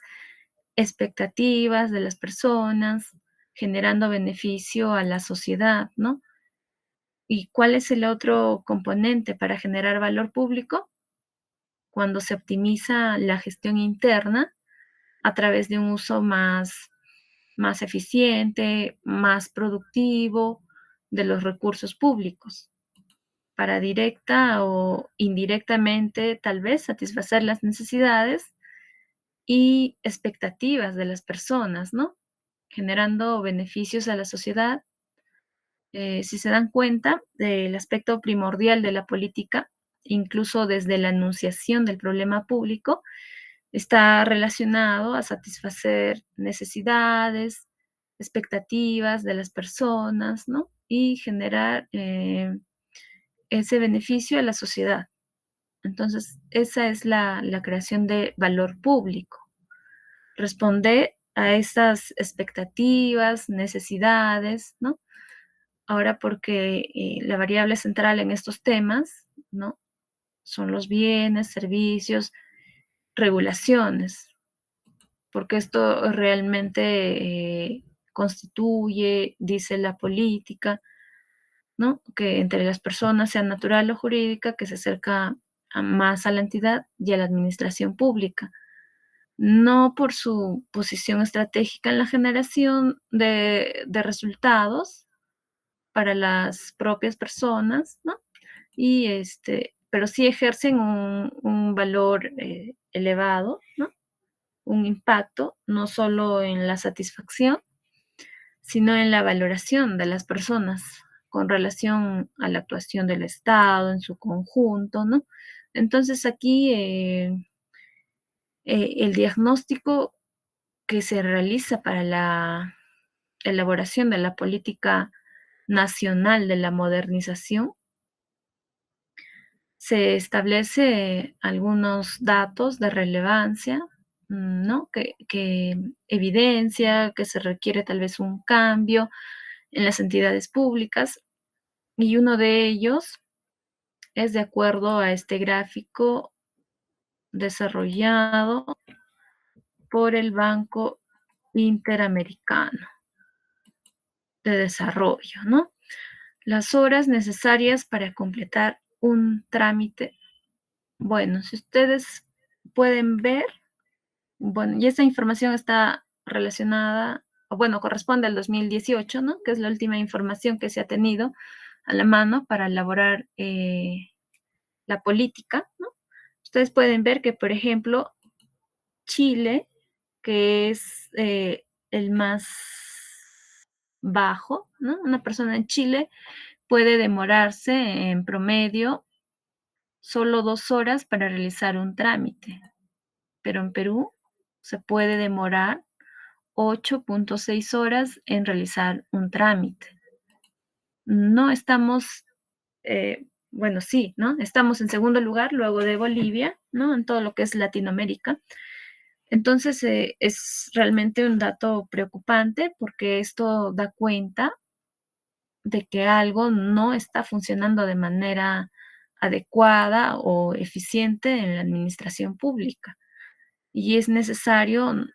expectativas de las personas, generando beneficio a la sociedad, ¿no? ¿Y cuál es el otro componente para generar valor público? Cuando se optimiza la gestión interna a través de un uso más eficiente, más productivo de los recursos públicos, para directa o indirectamente tal vez satisfacer las necesidades y expectativas de las personas, ¿no? Generando beneficios a la sociedad. Si se dan cuenta del aspecto primordial de la política, incluso desde la enunciación del problema público, está relacionado a satisfacer necesidades, expectativas de las personas, ¿no? Y generar ese beneficio a la sociedad. Entonces, esa es la creación de valor público. Responder a esas expectativas, necesidades, ¿no? Ahora porque la variable central en estos temas, ¿no? Son los bienes, servicios, regulaciones, porque esto realmente constituye, dice la política, ¿no? Que entre las personas, sea natural o jurídica, que se acerca más a la entidad y a la administración pública, no por su posición estratégica en la generación de resultados para las propias personas, ¿no? Y pero sí ejercen un valor elevado, ¿no? Un impacto, no solo en la satisfacción, sino en la valoración de las personas con relación a la actuación del Estado en su conjunto, ¿no? Entonces aquí el diagnóstico que se realiza para la elaboración de la política nacional de la modernización se establece algunos datos de relevancia, ¿no? Que evidencia que se requiere tal vez un cambio en las entidades públicas y uno de ellos es de acuerdo a este gráfico desarrollado por el Banco Interamericano de Desarrollo, ¿no? Las horas necesarias para completar un trámite. Bueno, si ustedes pueden ver, bueno, y esa información está relacionada, o bueno, corresponde al 2018, ¿no? Que es la última información que se ha tenido a la mano para elaborar la política, ¿no? Ustedes pueden ver que, por ejemplo, Chile, que es el más bajo, ¿no? Una persona en Chile puede demorarse en promedio solo 2 horas para realizar un trámite, pero en Perú se puede demorar 8.6 horas en realizar un trámite. No estamos, bueno, sí, ¿no? Estamos en segundo lugar luego de Bolivia, ¿no? En todo lo que es Latinoamérica. Entonces, es realmente un dato preocupante porque esto da cuenta de que algo no está funcionando de manera adecuada o eficiente en la administración pública. Y es necesario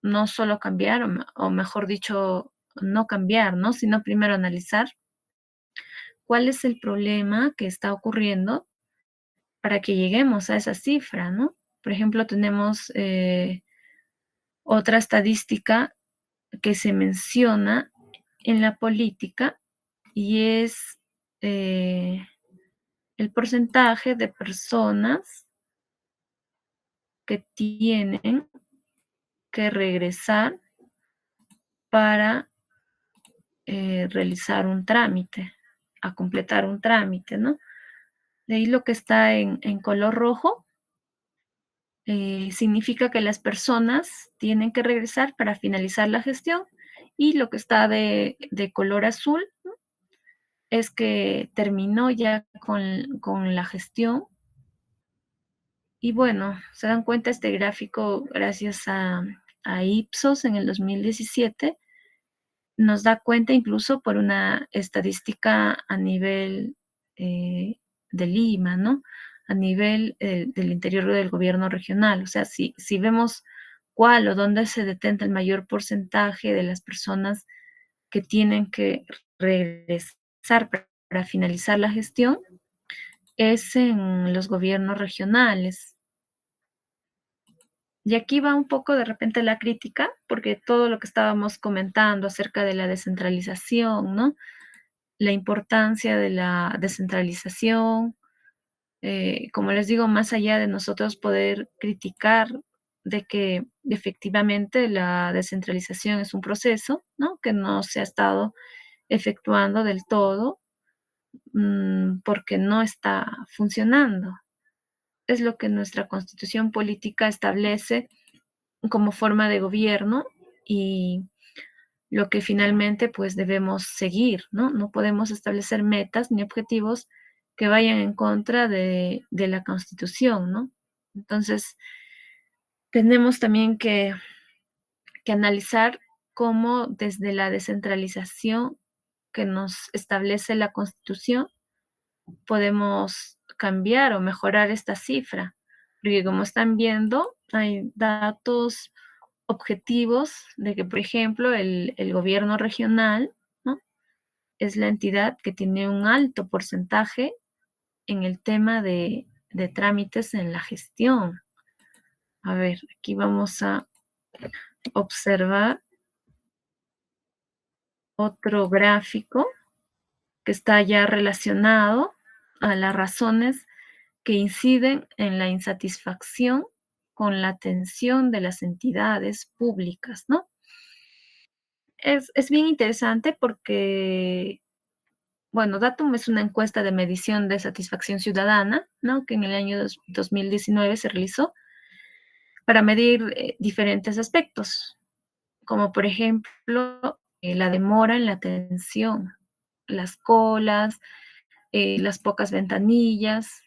no solo cambiar, o mejor dicho, no cambiar, ¿no? Sino primero analizar cuál es el problema que está ocurriendo para que lleguemos a esa cifra, ¿no? Por ejemplo, tenemos otra estadística que se menciona en la política y es el porcentaje de personas que tienen que regresar para realizar un trámite, a completar un trámite, ¿no? De ahí lo que está en color rojo significa que las personas tienen que regresar para finalizar la gestión y lo que está de color azul es que terminó ya con la gestión. Y bueno, se dan cuenta este gráfico gracias a Ipsos en el 2017, nos da cuenta incluso por una estadística a nivel de Lima, ¿no? A nivel del interior del gobierno regional. O sea, si vemos cuál o dónde se detenta el mayor porcentaje de las personas que tienen que regresar para finalizar la gestión, es en los gobiernos regionales. Y aquí va un poco de repente la crítica, porque todo lo que estábamos comentando acerca de la descentralización, ¿no? La importancia de la descentralización, como les digo, más allá de nosotros poder criticar de que efectivamente la descentralización es un proceso, ¿no? Que no se ha estado efectuando del todo, porque no está funcionando. Es lo que nuestra constitución política establece como forma de gobierno y lo que finalmente pues debemos seguir, ¿no? No podemos establecer metas ni objetivos que vayan en contra de la Constitución, ¿no? Entonces, tenemos también que analizar cómo desde la descentralización que nos establece la Constitución podemos cambiar o mejorar esta cifra. Porque como están viendo, hay datos objetivos de que, por ejemplo, el gobierno regional, ¿no? Es la entidad que tiene un alto porcentaje en el tema de trámites en la gestión. A ver, aquí vamos a observar otro gráfico que está ya relacionado a las razones que inciden en la insatisfacción con la atención de las entidades públicas, ¿no? Es bien interesante porque, bueno, Datum es una encuesta de medición de satisfacción ciudadana, ¿no? Que en el año 2019 se realizó para medir diferentes aspectos, como por ejemplo la demora en la atención, las colas, las pocas ventanillas.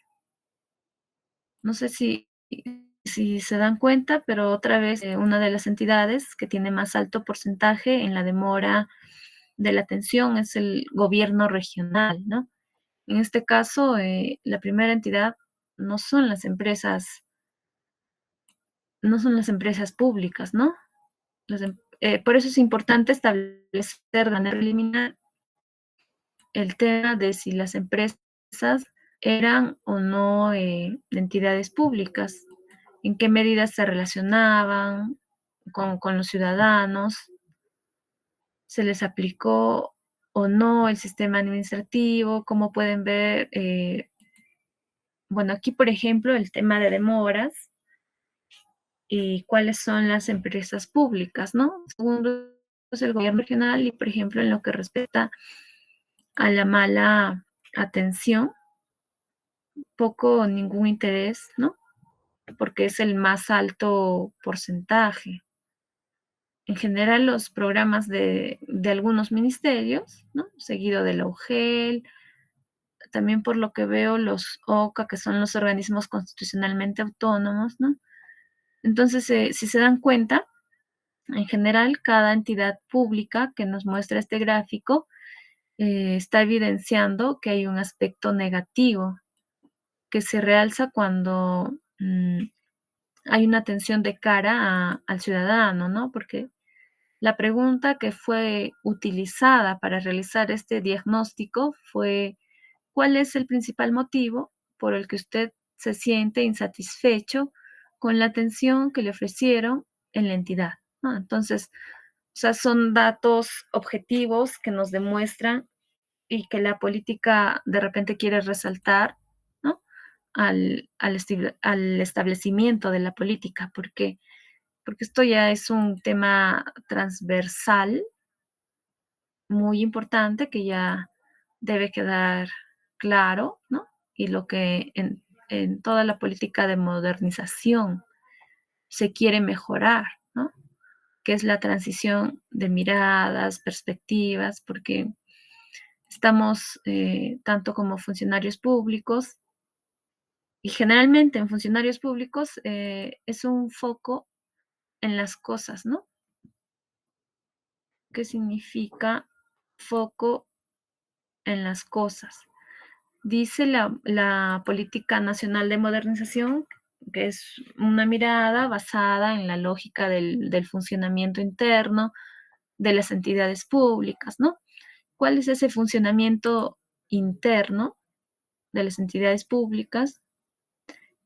No sé si se dan cuenta, pero otra vez una de las entidades que tiene más alto porcentaje en la demora de la atención es el gobierno regional, ¿no? En este caso, la primera entidad no son las empresas, no son las empresas públicas, ¿no? Por eso es importante establecer de manera preliminar el tema de si las empresas eran o no entidades públicas, en qué medidas se relacionaban con los ciudadanos, se les aplicó o no el sistema administrativo, cómo pueden ver, bueno, aquí por ejemplo el tema de demoras y cuáles son las empresas públicas, ¿no? Segundo es el gobierno regional y por ejemplo en lo que respecta a la mala atención, poco o ningún interés, ¿no? Porque es el más alto porcentaje. En general, los programas de algunos ministerios, ¿no? Seguido de la UGEL, también por lo que veo los OCA, que son los organismos constitucionalmente autónomos, ¿no? Entonces, si se dan cuenta, en general, cada entidad pública que nos muestra este gráfico está evidenciando que hay un aspecto negativo que se realza cuando hay una atención de cara al ciudadano, ¿no? Porque la pregunta que fue utilizada para realizar este diagnóstico fue, ¿cuál es el principal motivo por el que usted se siente insatisfecho con la atención que le ofrecieron en la entidad? ¿No? Entonces, o sea, son datos objetivos que nos demuestran y que la política de repente quiere resaltar, ¿no? Al establecimiento de la política, porque esto ya es un tema transversal muy importante que ya debe quedar claro, ¿no? Y lo que en toda la política de modernización. se quiere mejorar, ¿no? Que es la transición de miradas, perspectivas, porque estamos tanto como funcionarios públicos y generalmente en funcionarios públicos es un foco en las cosas, ¿no? ¿Qué significa foco en las cosas? Dice la Política Nacional de Modernización que es una mirada basada en la lógica del funcionamiento interno de las entidades públicas, ¿no? ¿Cuál es ese funcionamiento interno de las entidades públicas?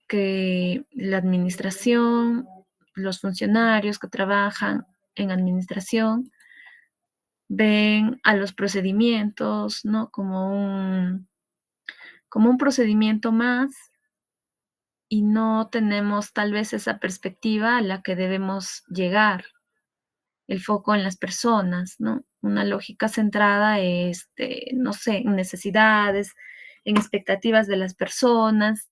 Que la administración, los funcionarios que trabajan en administración ven a los procedimientos, ¿no? Como un procedimiento más y no tenemos tal vez esa perspectiva a la que debemos llegar, el foco en las personas, ¿no? Una lógica centrada, no sé, en necesidades, en expectativas de las personas,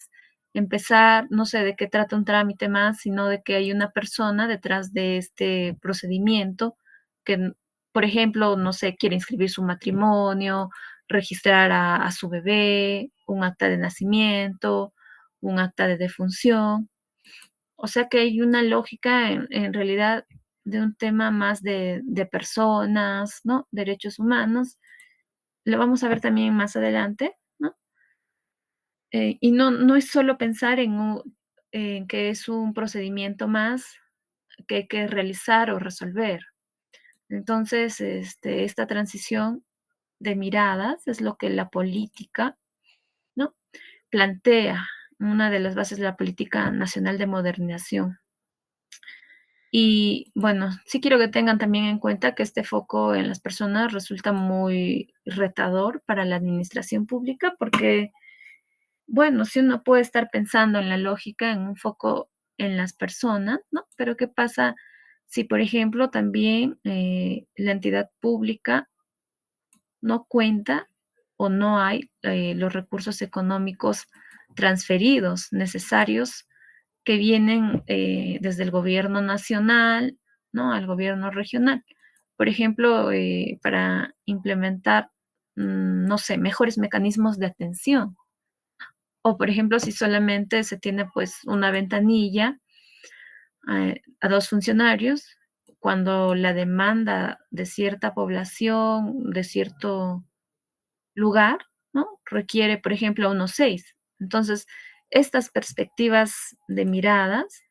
empezar, no sé de qué trata un trámite más, sino de que hay una persona detrás de este procedimiento que, por ejemplo, no sé, quiere inscribir su matrimonio, registrar a su bebé, un acta de nacimiento, un acta de defunción. O sea que hay una lógica en realidad de un tema más de personas, ¿no? Derechos humanos. Lo vamos a ver también más adelante, ¿no? Y no es solo pensar en que es un procedimiento más que hay que realizar o resolver. Entonces, esta transición de miradas es lo que la política, ¿no? Plantea, una de las bases de la Política Nacional de Modernización. Y bueno, sí quiero que tengan también en cuenta que este foco en las personas resulta muy retador para la administración pública porque, bueno, si uno puede estar pensando en la lógica, en un foco en las personas, ¿no? Pero ¿qué pasa si, por ejemplo, también la entidad pública no cuenta o no hay los recursos económicos transferidos necesarios que vienen desde el gobierno nacional, ¿no? Al gobierno regional? Por ejemplo, para implementar, no sé, mejores mecanismos de atención. O, por ejemplo, si solamente se tiene pues una ventanilla a dos funcionarios, cuando la demanda de cierta población, de cierto lugar, ¿no? Requiere, por ejemplo, unos seis. Entonces, estas perspectivas de miradas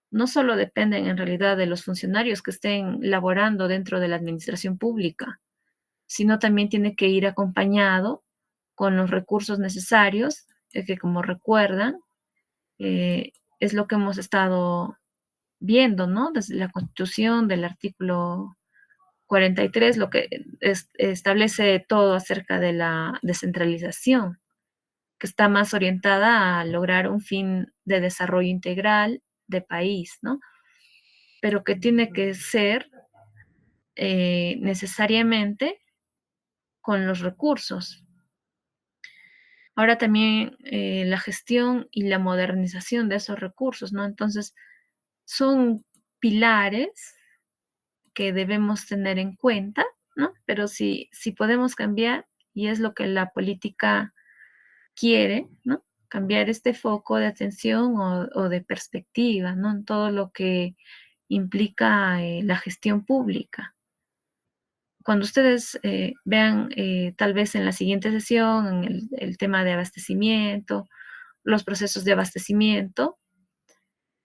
no solo dependen en realidad de los funcionarios que estén laborando dentro de la administración pública, sino también tiene que ir acompañado con los recursos necesarios, que como recuerdan, eh, es lo que hemos estado viendo, ¿no? Desde la Constitución del artículo 43, lo que establece todo acerca de la descentralización, que está más orientada a lograr un fin de desarrollo integral de país, ¿no? Pero que tiene que ser necesariamente con los recursos. Ahora también la gestión y la modernización de esos recursos, ¿no? Entonces, son pilares que debemos tener en cuenta, ¿no? Pero si podemos cambiar, y es lo que la política quiere, ¿no? Cambiar este foco de atención o de perspectiva, ¿no? En todo lo que implica la gestión pública. Cuando ustedes vean tal vez en la siguiente sesión en el tema de abastecimiento, los procesos de abastecimiento,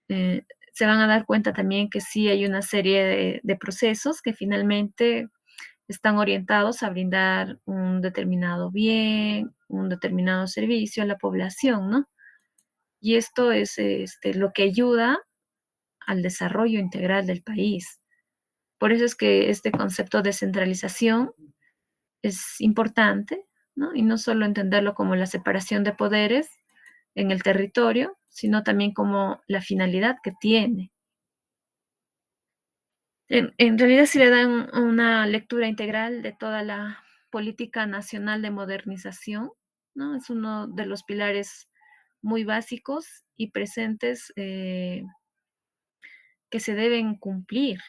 eh, se van a dar cuenta también que sí hay una serie de procesos que finalmente están orientados a brindar un determinado bien, un determinado servicio a la población, ¿no? Y esto es lo que ayuda al desarrollo integral del país. Por eso es que este concepto de centralización es importante, ¿no? Y no solo entenderlo como la separación de poderes en el territorio, sino también como la finalidad que tiene. En realidad, si le dan una lectura integral de toda la política nacional de modernización, ¿no? Es uno de los pilares muy básicos y presentes que se deben cumplir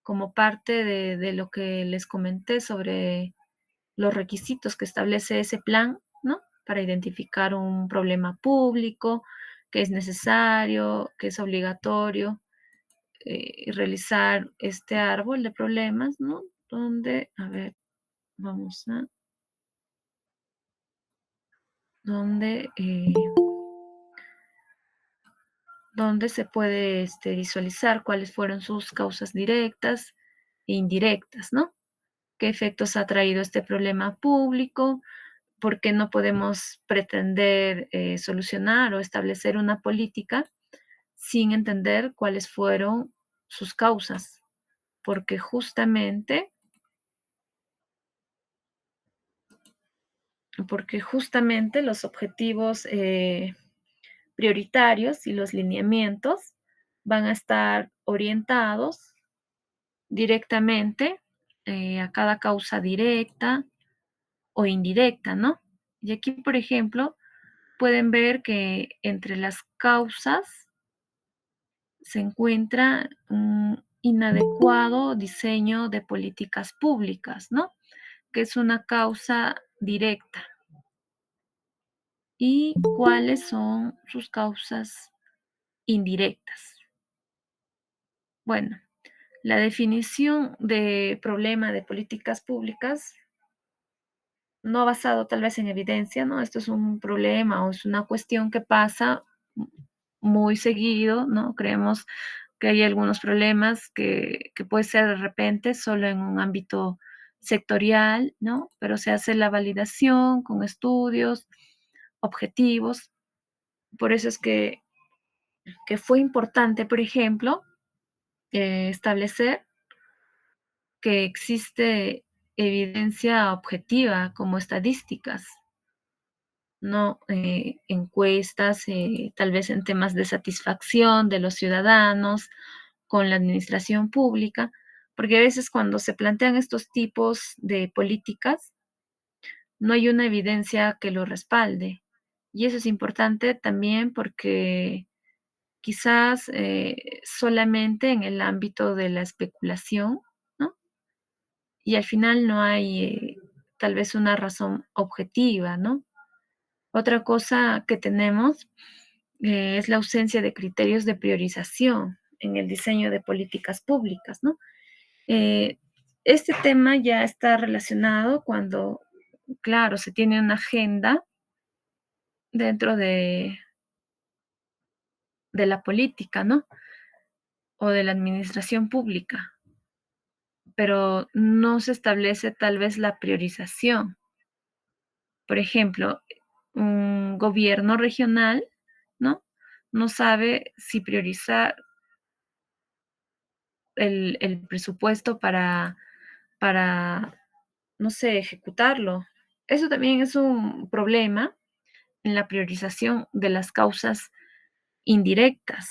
como parte de lo que les comenté sobre los requisitos que establece ese plan, ¿no? Para identificar un problema público, que es necesario, que es obligatorio realizar este árbol de problemas, ¿no? Donde, a ver, vamos a, donde, donde se puede visualizar cuáles fueron sus causas directas e indirectas, ¿no? ¿Qué efectos ha traído este problema público? ¿Por qué no podemos pretender solucionar o establecer una política sin entender cuáles fueron sus causas? Porque justamente los objetivos prioritarios y los lineamientos van a estar orientados directamente a cada causa directa o indirecta, ¿no? Y aquí, por ejemplo, pueden ver que entre las causas se encuentra un inadecuado diseño de políticas públicas, ¿no? Que es una causa directa. ¿Y cuáles son sus causas indirectas? Bueno, la definición de problema de políticas públicas, no basado tal vez en evidencia, ¿no? Esto es un problema o es una cuestión que pasa muy seguido, ¿no? Creemos que hay algunos problemas que puede ser de repente solo en un ámbito sectorial, ¿no? Pero se hace la validación con estudios objetivos. Por eso es que fue importante, por ejemplo, establecer que existe evidencia objetiva como estadísticas, no encuestas, tal vez en temas de satisfacción de los ciudadanos con la administración pública, porque a veces cuando se plantean estos tipos de políticas, no hay una evidencia que lo respalde. Y eso es importante también porque quizás solamente en el ámbito de la especulación, ¿no? Y al final no hay tal vez una razón objetiva, ¿no? Otra cosa que tenemos es la ausencia de criterios de priorización en el diseño de políticas públicas, ¿no? Eh, este tema ya está relacionado cuando, claro, se tiene una agenda dentro de la política, ¿no? O de la administración pública, pero no se establece tal vez la priorización. Por ejemplo, un gobierno regional, ¿no? No sabe si priorizar el presupuesto para, no sé, ejecutarlo. Eso también es un problema en la priorización de las causas indirectas,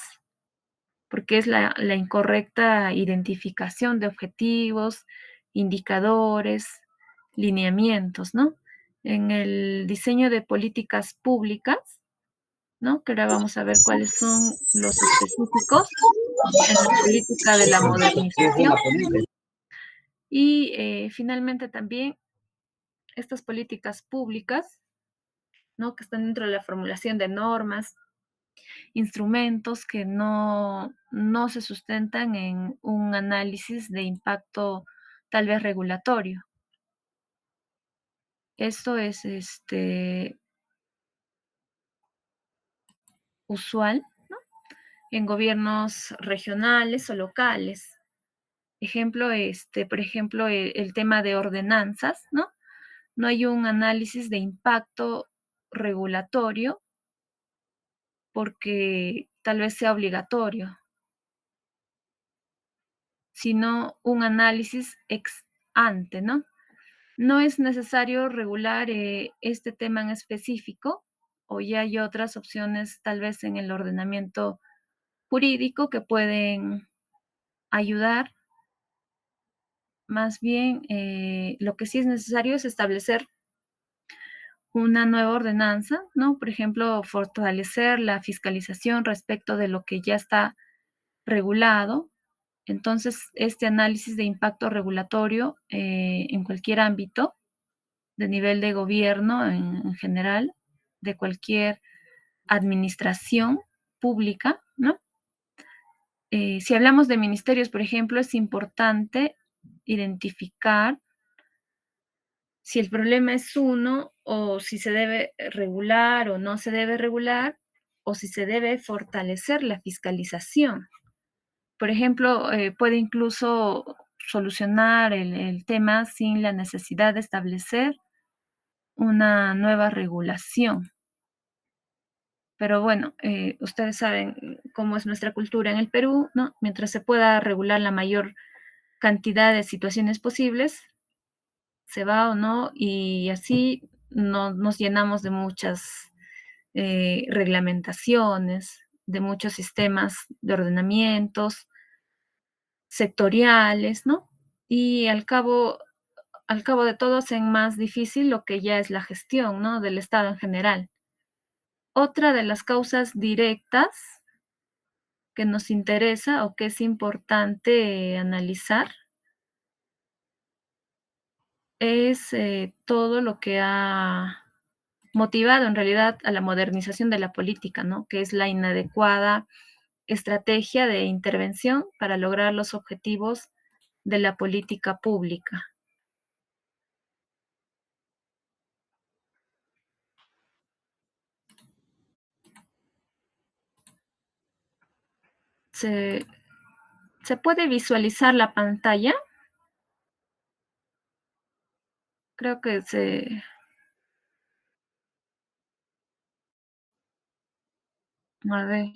porque es la incorrecta identificación de objetivos, indicadores, lineamientos, ¿no? En el diseño de políticas públicas, ¿no? Que ahora vamos a ver cuáles son los específicos en la política de la modernización. Y finalmente también estas políticas públicas, ¿no? Que están dentro de la formulación de normas, instrumentos que no se sustentan en un análisis de impacto tal vez regulatorio. Esto es usual, ¿no? En gobiernos regionales o locales. Ejemplo, por ejemplo, el tema de ordenanzas, ¿no? No hay un análisis de impacto regulatorio porque tal vez sea obligatorio, sino un análisis ex ante, ¿no? No es necesario regular este tema en específico, o ya hay otras opciones tal vez en el ordenamiento jurídico que pueden ayudar. Más bien, lo que sí es necesario es establecer una nueva ordenanza, ¿no? Por ejemplo, fortalecer la fiscalización respecto de lo que ya está regulado. Entonces, este análisis de impacto regulatorio en cualquier ámbito, de nivel de gobierno en general, de cualquier administración pública, ¿no? Si hablamos de ministerios, por ejemplo, es importante identificar si el problema es uno o si se debe regular o no se debe regular o si se debe fortalecer la fiscalización. Por ejemplo, puede incluso solucionar el tema sin la necesidad de establecer una nueva regulación. Pero bueno, ustedes saben cómo es nuestra cultura en el Perú, ¿no? Mientras se pueda regular la mayor cantidad de situaciones posibles, se va o no, y así no nos llenamos de muchas reglamentaciones, de muchos sistemas de ordenamientos sectoriales, ¿no? Y al cabo de todo hacen más difícil lo que ya es la gestión, ¿no? Del Estado en general. Otra de las causas directas que nos interesa o que es importante analizar es todo lo que ha motivado en realidad a la modernización de la política, ¿no? Que es la inadecuada estrategia de intervención para lograr los objetivos de la política pública. ¿Se, se puede visualizar la pantalla? Creo que a ver.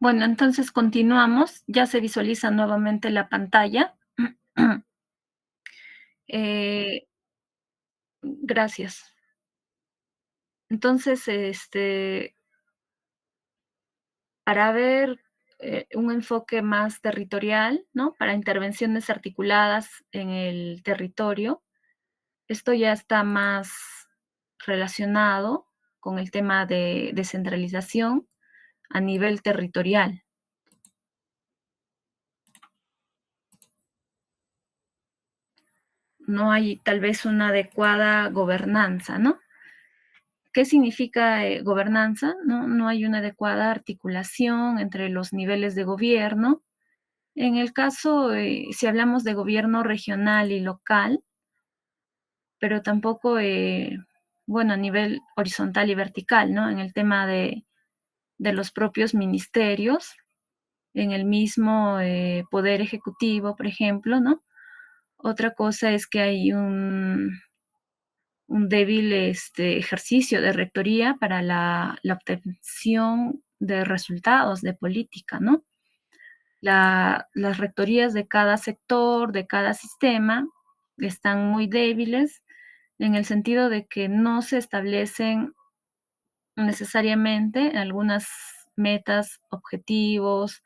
Bueno, entonces continuamos. Ya se visualiza nuevamente la pantalla. Eh, gracias. Entonces, para ver un enfoque más territorial, ¿no? Para intervenciones articuladas en el territorio, esto ya está más relacionado con el tema de descentralización a nivel territorial. No hay tal vez una adecuada gobernanza, ¿no? ¿Qué significa gobernanza? No, no hay una adecuada articulación entre los niveles de gobierno. En el caso, si hablamos de gobierno regional y local, pero tampoco, bueno, a nivel horizontal y vertical, ¿no? En el tema de los propios ministerios. en el mismo poder ejecutivo, por ejemplo, ¿no? Otra cosa es que hay un débil ejercicio de rectoría para la obtención de resultados de política, ¿no? Las rectorías de cada sector, de cada sistema, están muy débiles en el sentido de que no se establecen necesariamente algunas metas, objetivos,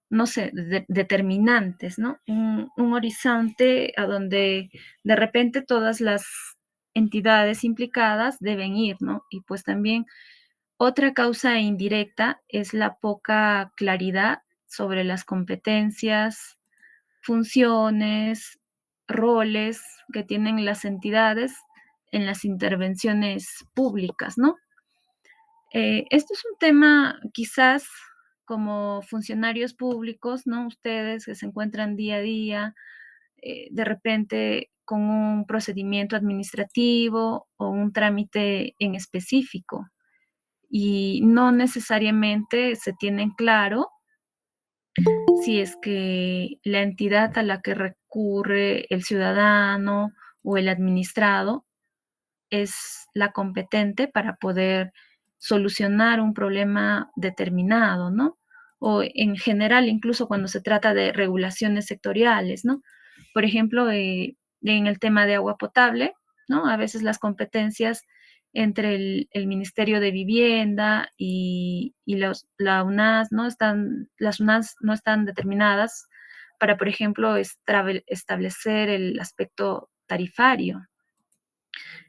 no sé, determinantes, ¿no? Un horizonte a donde de repente todas las entidades implicadas deben ir, ¿no? Y pues también otra causa indirecta es la poca claridad sobre las competencias, funciones, roles que tienen las entidades en las intervenciones públicas, ¿no? Esto es un tema quizás como funcionarios públicos, ¿no? Ustedes que se encuentran día a día, de repente con un procedimiento administrativo o un trámite en específico y no necesariamente se tienen claro si es que la entidad a la que recurre el ciudadano o el administrado es la competente para poder solucionar un problema determinado, ¿no? O en general, incluso cuando se trata de regulaciones sectoriales, ¿no? Por ejemplo, en el tema de agua potable, ¿no? A veces las competencias entre el Ministerio de Vivienda y la UNAS, ¿no? Las UNAS no están determinadas para, por ejemplo, establecer el aspecto tarifario.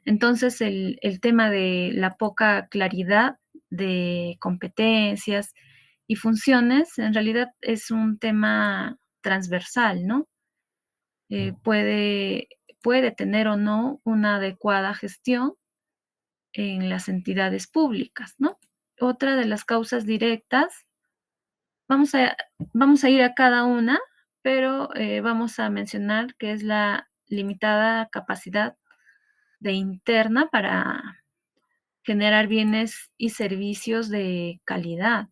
Entonces, el tema de la poca claridad de competencias y funciones en realidad es un tema transversal, ¿no? Puede, puede tener o no una adecuada gestión en las entidades públicas, ¿no? Otra de las causas directas, vamos a, vamos a ir a cada una, pero vamos a mencionar que es la limitada capacidad de interna para generar bienes y servicios de calidad.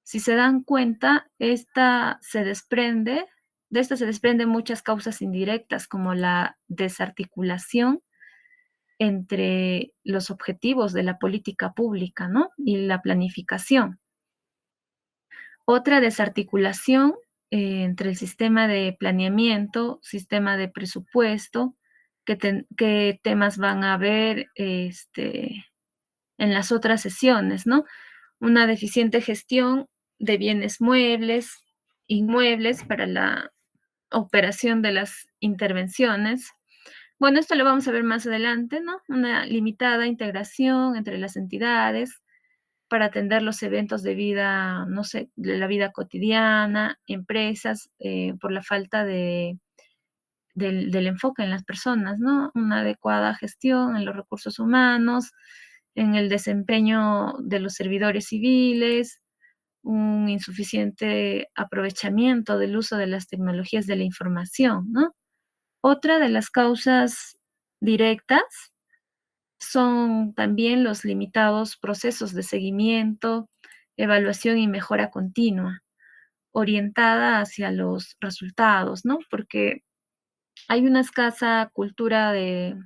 Si se dan cuenta, de esta se desprenden muchas causas indirectas, como la desarticulación entre los objetivos de la política pública, ¿no? Y la planificación. Otra desarticulación entre el sistema de planeamiento, sistema de presupuesto, qué temas van a haber en las otras sesiones, ¿no? Una deficiente gestión de bienes inmuebles para la operación de las intervenciones. Bueno, esto lo vamos a ver más adelante, ¿no? Una limitada integración entre las entidades para atender los eventos de vida, no sé, de la vida cotidiana, empresas, por la falta del enfoque en las personas, ¿no? Una adecuada gestión en los recursos humanos, en el desempeño de los servidores civiles, un insuficiente aprovechamiento del uso de las tecnologías de la información, ¿no? Otra de las causas directas son también los limitados procesos de seguimiento, evaluación y mejora continua, orientada hacia los resultados, ¿no? Porque hay una escasa cultura de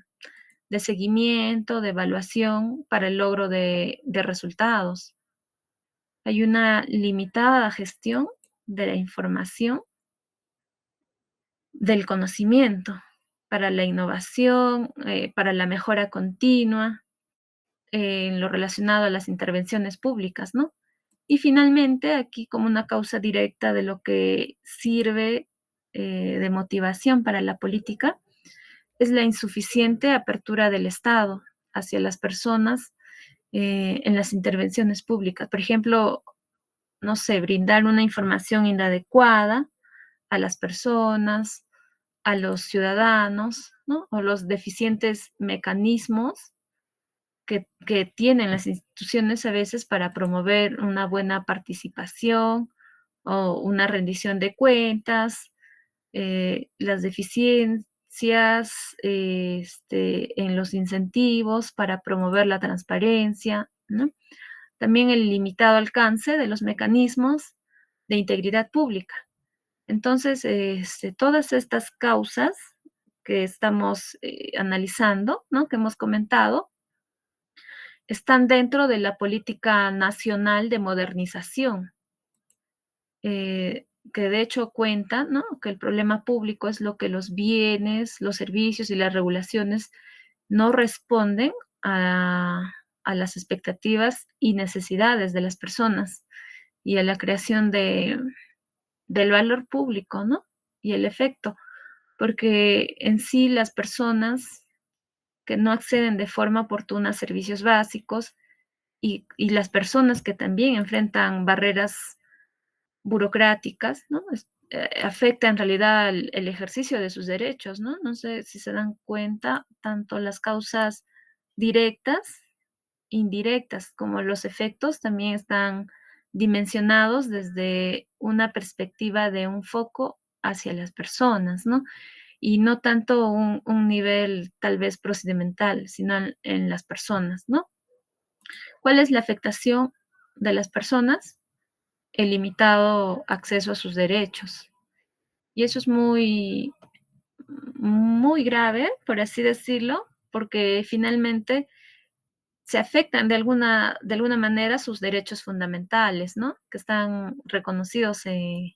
seguimiento, de evaluación para el logro de resultados. Hay una limitada gestión de la información, del conocimiento, para la innovación, para la mejora continua, en lo relacionado a las intervenciones públicas, ¿no? Y finalmente, aquí como una causa directa de lo que sirve de motivación para la política, es la insuficiente apertura del Estado hacia las personas en las intervenciones públicas. Por ejemplo, no sé, brindar una información inadecuada a las personas, a los ciudadanos, ¿no? O los deficientes mecanismos que tienen las instituciones a veces para promover una buena participación o una rendición de cuentas, las deficiencias en los incentivos para promover la transparencia, ¿no? También el limitado alcance de los mecanismos de integridad pública. Entonces, todas estas causas que estamos analizando, ¿no? Que hemos comentado, están dentro de la política nacional de modernización, que de hecho cuenta, ¿no? Que el problema público es lo que los bienes, los servicios y las regulaciones no responden a las expectativas y necesidades de las personas y a la creación del valor público, ¿no? Y el efecto, porque en sí las personas que no acceden de forma oportuna a servicios básicos y las personas que también enfrentan barreras burocráticas, ¿no? Afecta en realidad el ejercicio de sus derechos, ¿no? No sé si se dan cuenta, tanto las causas directas, indirectas, como los efectos también están dimensionados desde una perspectiva de un foco hacia las personas, ¿no? Y no tanto un nivel tal vez procedimental, sino en las personas, ¿no? ¿Cuál es la afectación de las personas? El limitado acceso a sus derechos. Y eso es muy grave, por así decirlo, porque finalmente se afectan de alguna manera sus derechos fundamentales, ¿no? Que están reconocidos en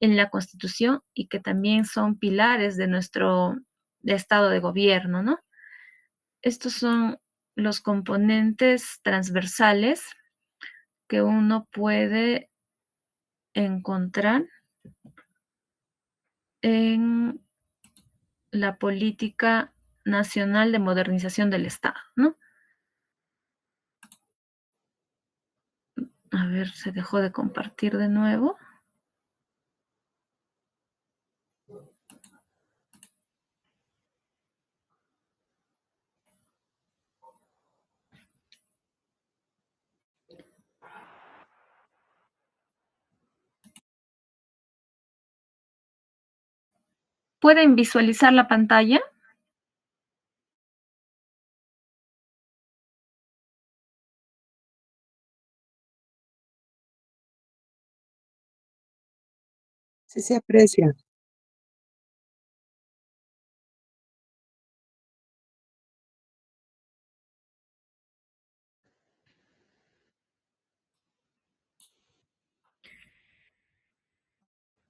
la Constitución y que también son pilares de nuestro estado de gobierno, ¿no? Estos son los componentes transversales que uno puede encontrar en la política nacional de modernización del Estado, ¿no? A ver, se dejó de compartir de nuevo. ¿Pueden visualizar la pantalla? Sí se aprecia.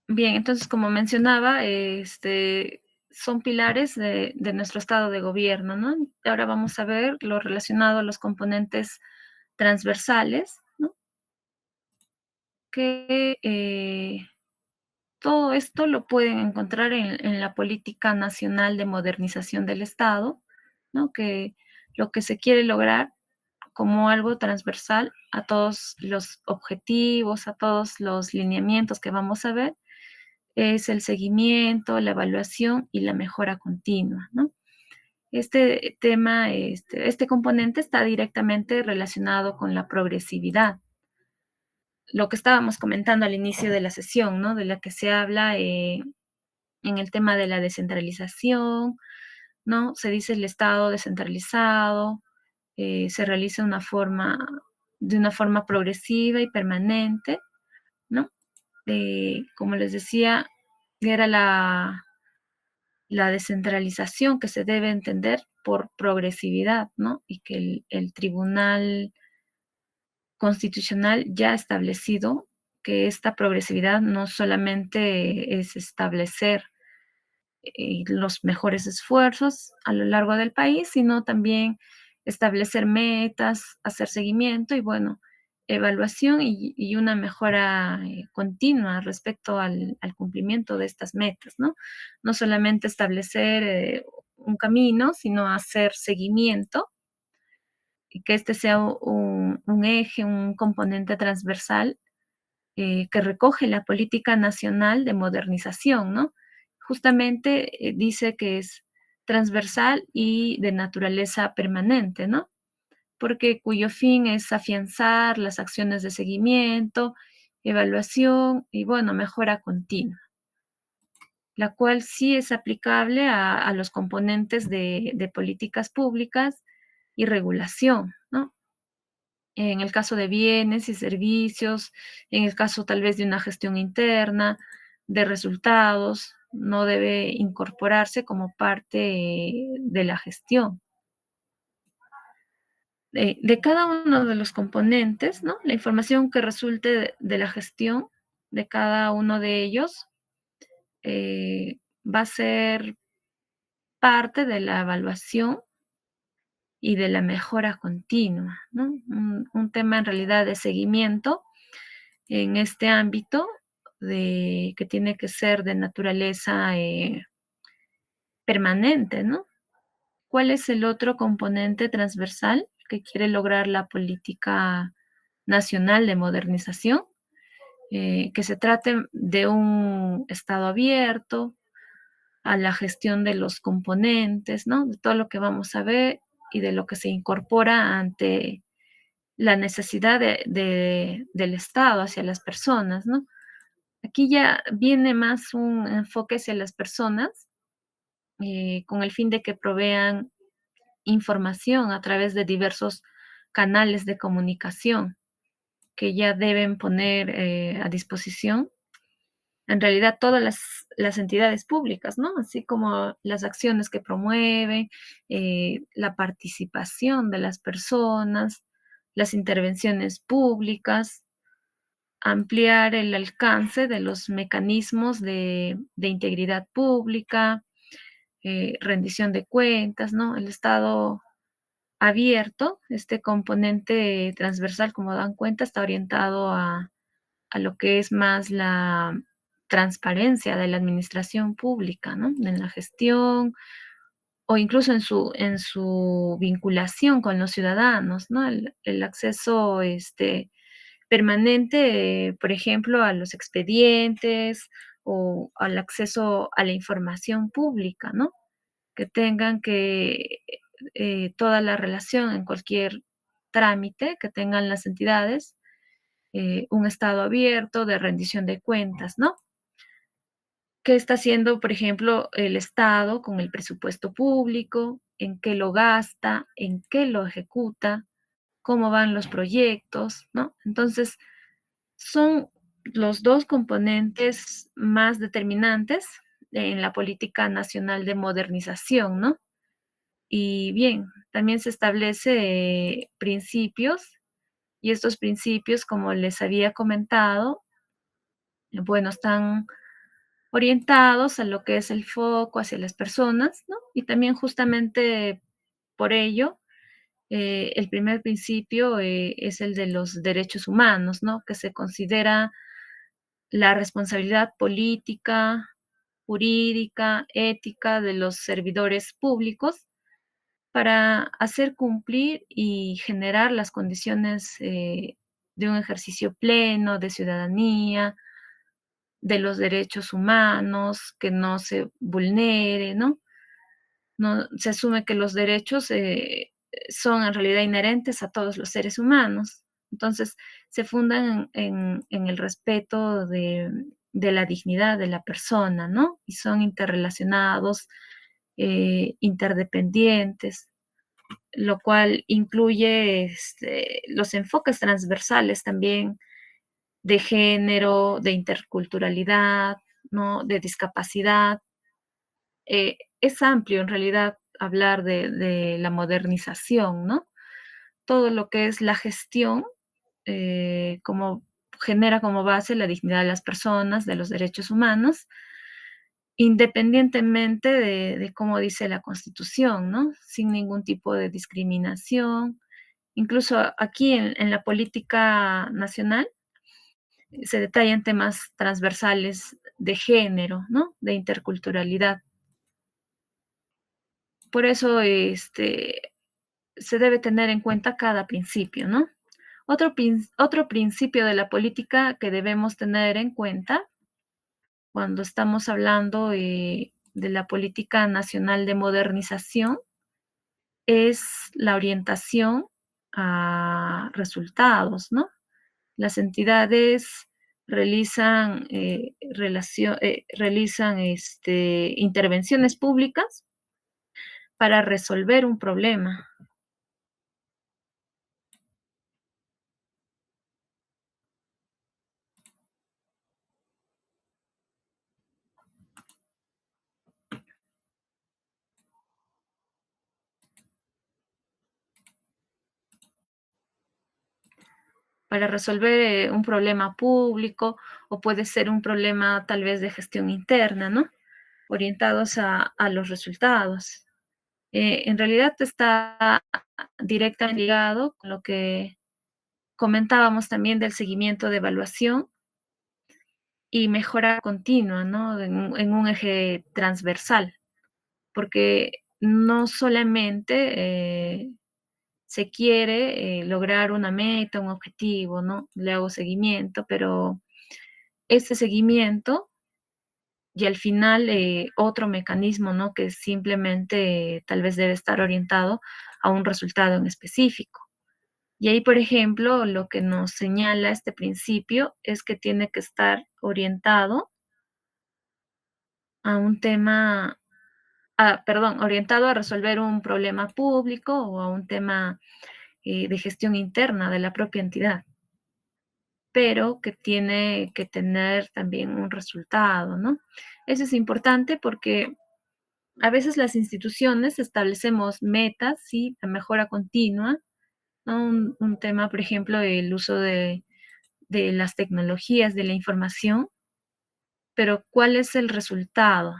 Bien, entonces, como mencionaba, son pilares de nuestro estado de gobierno, ¿no? Ahora vamos a ver lo relacionado a los componentes transversales, ¿no? Que todo esto lo pueden encontrar en la Política Nacional de Modernización del Estado, ¿no? Que lo que se quiere lograr como algo transversal a todos los objetivos, a todos los lineamientos que vamos a ver, es el seguimiento, la evaluación y la mejora continua, ¿no? Este tema, este componente está directamente relacionado con la progresividad. Lo que estábamos comentando al inicio de la sesión, ¿no? De la que se habla en el tema de la descentralización, ¿no? Se dice el Estado descentralizado, se realiza de una forma progresiva y permanente, ¿no? Como les decía, era la descentralización que se debe entender por progresividad, ¿no? Y que el Tribunal Constitucional ya ha establecido que esta progresividad no solamente es establecer los mejores esfuerzos a lo largo del país, sino también establecer metas, hacer seguimiento y, bueno, evaluación y una mejora continua respecto al cumplimiento de estas metas, ¿no? No solamente establecer un camino, sino hacer seguimiento y que este sea un eje, un componente transversal que recoge la política nacional de modernización, ¿no? Justamente dice que es transversal y de naturaleza permanente, ¿no? Porque cuyo fin es afianzar las acciones de seguimiento, evaluación y, bueno, mejora continua, la cual sí es aplicable a los componentes de políticas públicas y regulación, ¿no? en el caso de bienes y servicios, en el caso tal vez de una gestión interna, de resultados, no debe incorporarse como parte de la gestión. De cada uno de los componentes, ¿no? La información que resulte de la gestión de cada uno de ellos va a ser parte de la evaluación y de la mejora continua, ¿no? Un tema en realidad de seguimiento en este ámbito que tiene que ser de naturaleza permanente, ¿no? ¿Cuál es el otro componente transversal que quiere lograr la política nacional de modernización? Que se trate de un Estado abierto a la gestión de los componentes, ¿no? De todo lo que vamos a ver y de lo que se incorpora ante la necesidad del Estado hacia las personas, ¿no? Aquí ya viene más un enfoque hacia las personas con el fin de que provean información a través de diversos canales de comunicación que ya deben poner a disposición en realidad todas las entidades públicas, ¿no? Así como las acciones que promueven, la participación de las personas, las intervenciones públicas, ampliar el alcance de los mecanismos de integridad pública, rendición de cuentas, ¿no? El Estado abierto, este componente transversal, como dan cuenta, está orientado a lo que es más la transparencia de la administración pública, ¿no? En la gestión o incluso en su vinculación con los ciudadanos, ¿no? El acceso permanente, por ejemplo, a los expedientes o al acceso a la información pública, ¿no? Que tengan que toda la relación en cualquier trámite que tengan las entidades un estado abierto de rendición de cuentas, ¿no? ¿Qué está haciendo, por ejemplo, el Estado con el presupuesto público? ¿En qué lo gasta? ¿En qué lo ejecuta? ¿Cómo van los proyectos? ¿No? Entonces, son los dos componentes más determinantes en la política nacional de modernización, ¿no? Y bien, también se establece principios y estos principios, como les había comentado, bueno, están orientados a lo que es el foco hacia las personas, ¿no? Y también justamente por ello, el primer principio es el de los derechos humanos, ¿no? Que se considera la responsabilidad política, jurídica, ética de los servidores públicos para hacer cumplir y generar las condiciones de un ejercicio pleno de ciudadanía, de los derechos humanos, que no se vulnere, ¿no? No se asume que los derechos son en realidad inherentes a todos los seres humanos. Entonces, se fundan en el respeto de la dignidad de la persona, ¿no? Y son interrelacionados, interdependientes, lo cual incluye los enfoques transversales también de género, de interculturalidad, ¿no? De discapacidad. Es amplio en realidad hablar de la modernización, ¿no? Todo lo que es la gestión, como genera como base la dignidad de las personas, de los derechos humanos, independientemente de cómo dice la Constitución, ¿no? Sin ningún tipo de discriminación. Incluso aquí en la política nacional se detallan temas transversales de género, ¿no? De interculturalidad. Por eso, se debe tener en cuenta cada principio, ¿no? Otro principio de la política que debemos tener en cuenta cuando estamos hablando de la política nacional de modernización es la orientación a resultados, ¿no? Las entidades realizan intervenciones públicas para resolver un problema. para resolver un problema público o puede ser un problema tal vez de gestión interna, ¿no? Orientados a los resultados. En realidad está directamente ligado con lo que comentábamos también del seguimiento de evaluación y mejora continua, ¿no? En un eje transversal, porque no solamente se quiere lograr una meta, un objetivo, ¿no? Le hago seguimiento, pero ese seguimiento y al final otro mecanismo, ¿no? Que simplemente tal vez debe estar orientado a un resultado en específico. Y ahí, por ejemplo, lo que nos señala este principio es que tiene que estar orientado a un tema, perdón, orientado a resolver un problema público o a un tema de gestión interna de la propia entidad, pero que tiene que tener también un resultado, ¿no? Eso es importante porque a veces las instituciones establecemos metas, sí, de mejora continua, ¿no? Un tema, por ejemplo, el uso de las tecnologías de la información, pero ¿cuál es el resultado?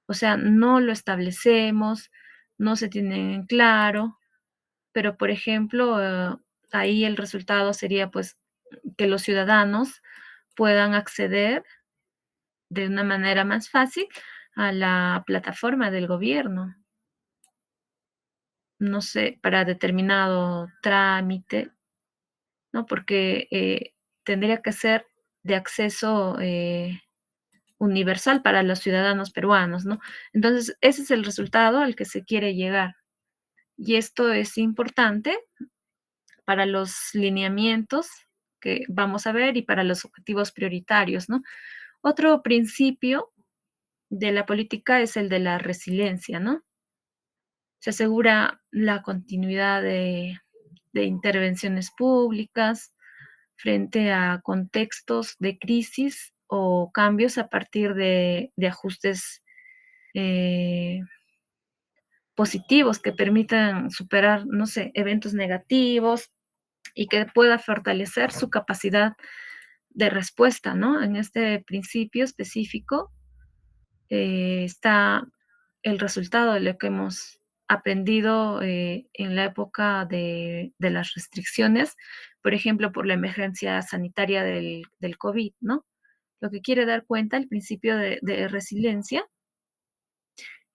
O sea, no lo establecemos, no se tiene en claro, pero, por ejemplo, ahí el resultado sería, pues, que los ciudadanos puedan acceder de una manera más fácil a la plataforma del gobierno, no sé, para determinado trámite, ¿no? Porque, tendría que ser de acceso, universal para los ciudadanos peruanos, ¿no? Entonces, ese es el resultado al que se quiere llegar. Y esto es importante para los lineamientos que vamos a ver y para los objetivos prioritarios, ¿no? Otro principio de la política es el de la resiliencia, ¿no? Se asegura la continuidad de intervenciones públicas frente a contextos de crisis o cambios a partir de ajustes eh, positivos que permitan superar, no sé, eventos negativos y que pueda fortalecer su capacidad de respuesta, ¿no? En este principio específico está el resultado de lo que hemos aprendido en la época de las restricciones, por ejemplo, por la emergencia sanitaria del COVID, ¿no? Lo que quiere dar cuenta el principio de resiliencia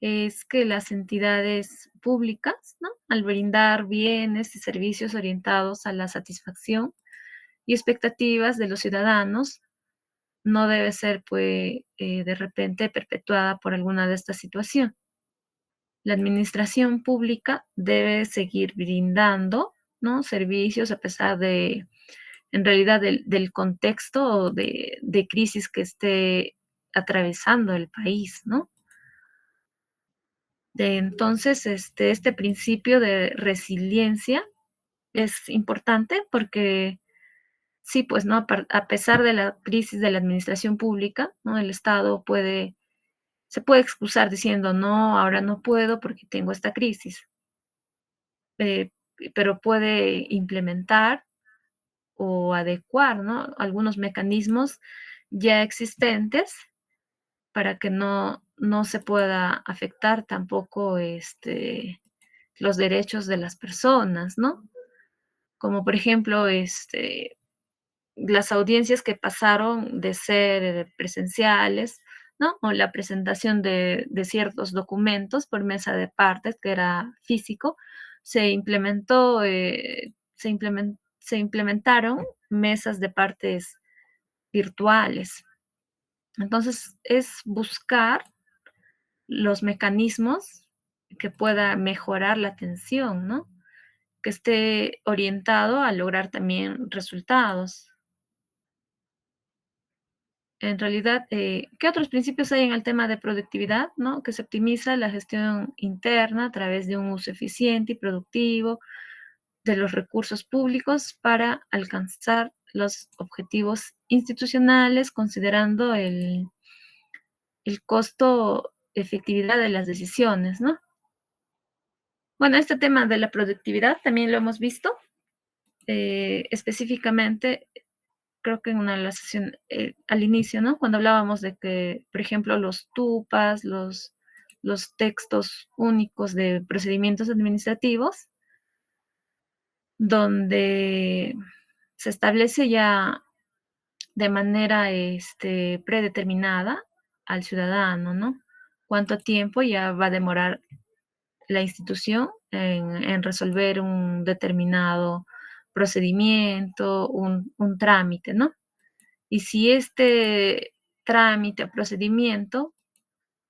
es que las entidades públicas, ¿no? Al brindar bienes y servicios orientados a la satisfacción y expectativas de los ciudadanos, no debe ser, pues, de repente perpetuada por alguna de estas situaciones. La administración pública debe seguir brindando, ¿no? Servicios a pesar de, en realidad, del contexto de crisis que esté atravesando el país, ¿no? Entonces, este principio de resiliencia es importante porque sí, pues, ¿no? A pesar de la crisis de la administración pública, ¿no? El Estado se puede excusar diciendo: "No, ahora no puedo porque tengo esta crisis", eh, pero puede implementar o adecuar, ¿no? Algunos mecanismos ya existentes para que no se pueda afectar tampoco, los derechos de las personas, ¿no? Como por ejemplo, las audiencias que pasaron de ser presenciales, ¿no? O la presentación de ciertos documentos por mesa de partes, que era físico, se implementaron mesas de partes virtuales. Entonces, es buscar los mecanismos que pueda mejorar la atención, ¿no? Que esté orientado a lograr también resultados. En realidad, ¿qué otros principios hay en el tema de productividad, no? Que se optimiza la gestión interna a través de un uso eficiente y productivo de los recursos públicos para alcanzar los objetivos institucionales, considerando el costo efectividad de las decisiones, ¿no? Bueno, este tema de la productividad también lo hemos visto específicamente, creo que en una de las sesiones, al inicio, ¿no? Cuando hablábamos de que, por ejemplo, los TUPAS, los textos únicos de procedimientos administrativos, donde se establece ya de manera predeterminada al ciudadano, ¿no? Cuánto tiempo ya va a demorar la institución en resolver un determinado procedimiento, un trámite, ¿no? Y si este trámite o procedimiento,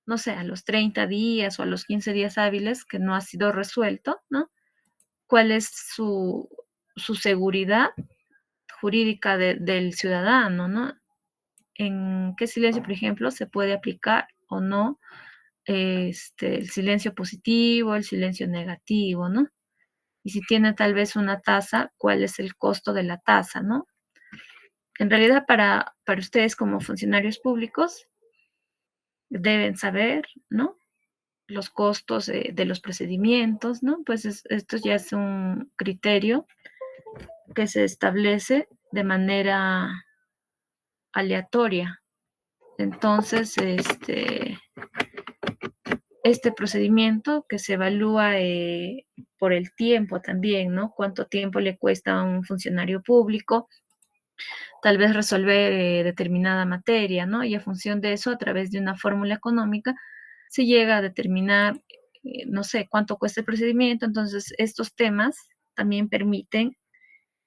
no sé, a los 30 días o a los 15 días hábiles que no ha sido resuelto, ¿no? ¿Cuál es su seguridad jurídica del ciudadano, ¿no? En qué silencio, por ejemplo, se puede aplicar o no el silencio positivo, el silencio negativo, ¿no? Y si tiene tal vez una tasa, ¿cuál es el costo de la tasa, ¿no? En realidad, para ustedes como funcionarios públicos, deben saber, ¿no? Los costos de los procedimientos, ¿no? Pues esto ya es un criterio que se establece de manera aleatoria. Entonces, este procedimiento que se evalúa por el tiempo también, ¿no? Cuánto tiempo le cuesta a un funcionario público tal vez resolver determinada materia, ¿no? Y a función de eso, a través de una fórmula económica, se llega a determinar, no sé, cuánto cuesta el procedimiento. Entonces, estos temas también permiten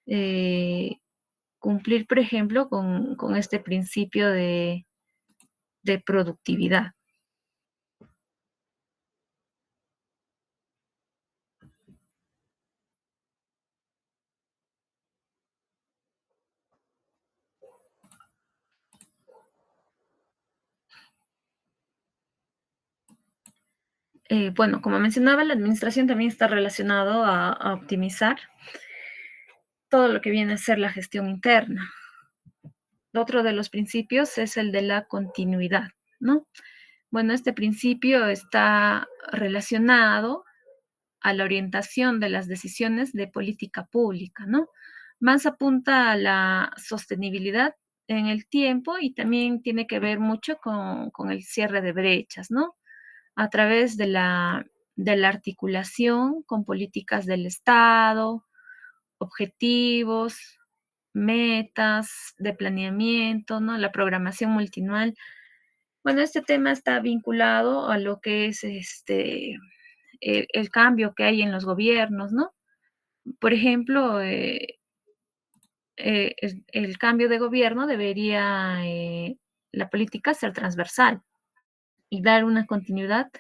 eh, cumplir, por ejemplo, con este principio de productividad. Bueno, como mencionaba, la administración también está relacionado a optimizar todo lo que viene a ser la gestión interna. Otro de los principios es el de la continuidad, ¿no? Bueno, este principio está relacionado a la orientación de las decisiones de política pública, ¿no? Más apunta a la sostenibilidad en el tiempo y también tiene que ver mucho con el cierre de brechas, ¿no? A través de la articulación con políticas del Estado, objetivos, metas de planeamiento, ¿no? La programación multianual. Bueno, este tema está vinculado a lo que es el cambio que hay en los gobiernos, ¿no? Por ejemplo, el cambio de gobierno debería la política ser transversal y dar una continuidad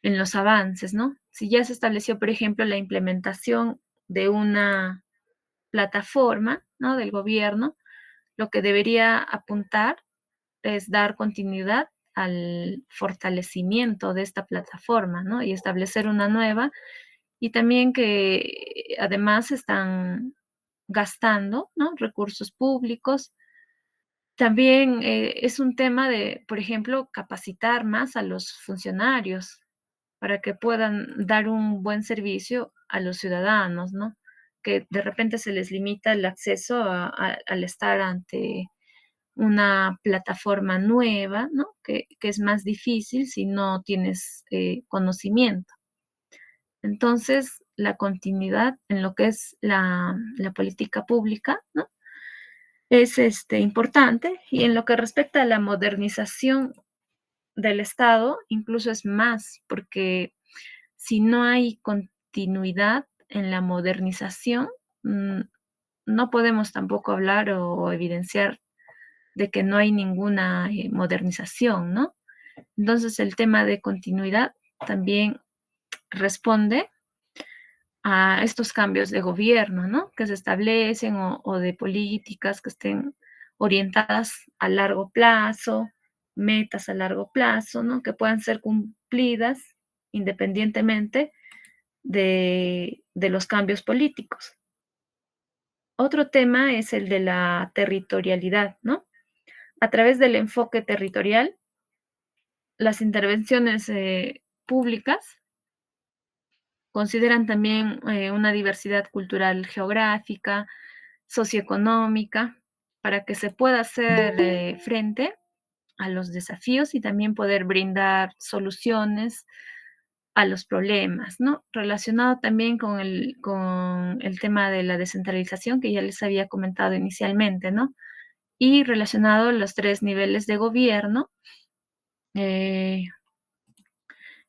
en los avances, ¿no? Si ya se estableció, por ejemplo, la implementación de una plataforma, ¿no? Del gobierno, lo que debería apuntar es dar continuidad al fortalecimiento de esta plataforma, ¿no? Y establecer una nueva, y también que además están gastando, ¿no? Recursos públicos. También es un tema de, por ejemplo, capacitar más a los funcionarios para que puedan dar un buen servicio a los ciudadanos, ¿no? Que de repente se les limita el acceso al estar ante una plataforma nueva, ¿no? Que es más difícil si no tienes conocimiento. Entonces, la continuidad en lo que es la política pública, ¿no? Es importante, y en lo que respecta a la modernización del Estado, incluso es más, porque si no hay continuidad en la modernización, mm, no podemos tampoco hablar o evidenciar de que no hay ninguna modernización, ¿no? Entonces, el tema de continuidad también responde a estos cambios de gobierno, ¿no? Que se establecen o de políticas que estén orientadas a largo plazo, metas a largo plazo, ¿no? Que puedan ser cumplidas independientemente de los cambios políticos. Otro tema es el de la territorialidad, ¿no? A través del enfoque territorial, las intervenciones públicas Consideran también una diversidad cultural geográfica, socioeconómica, para que se pueda hacer frente a los desafíos y también poder brindar soluciones a los problemas, ¿no? Relacionado también con el tema de la descentralización que ya les había comentado inicialmente, ¿no? Y relacionado a los 3 niveles de gobierno, eh,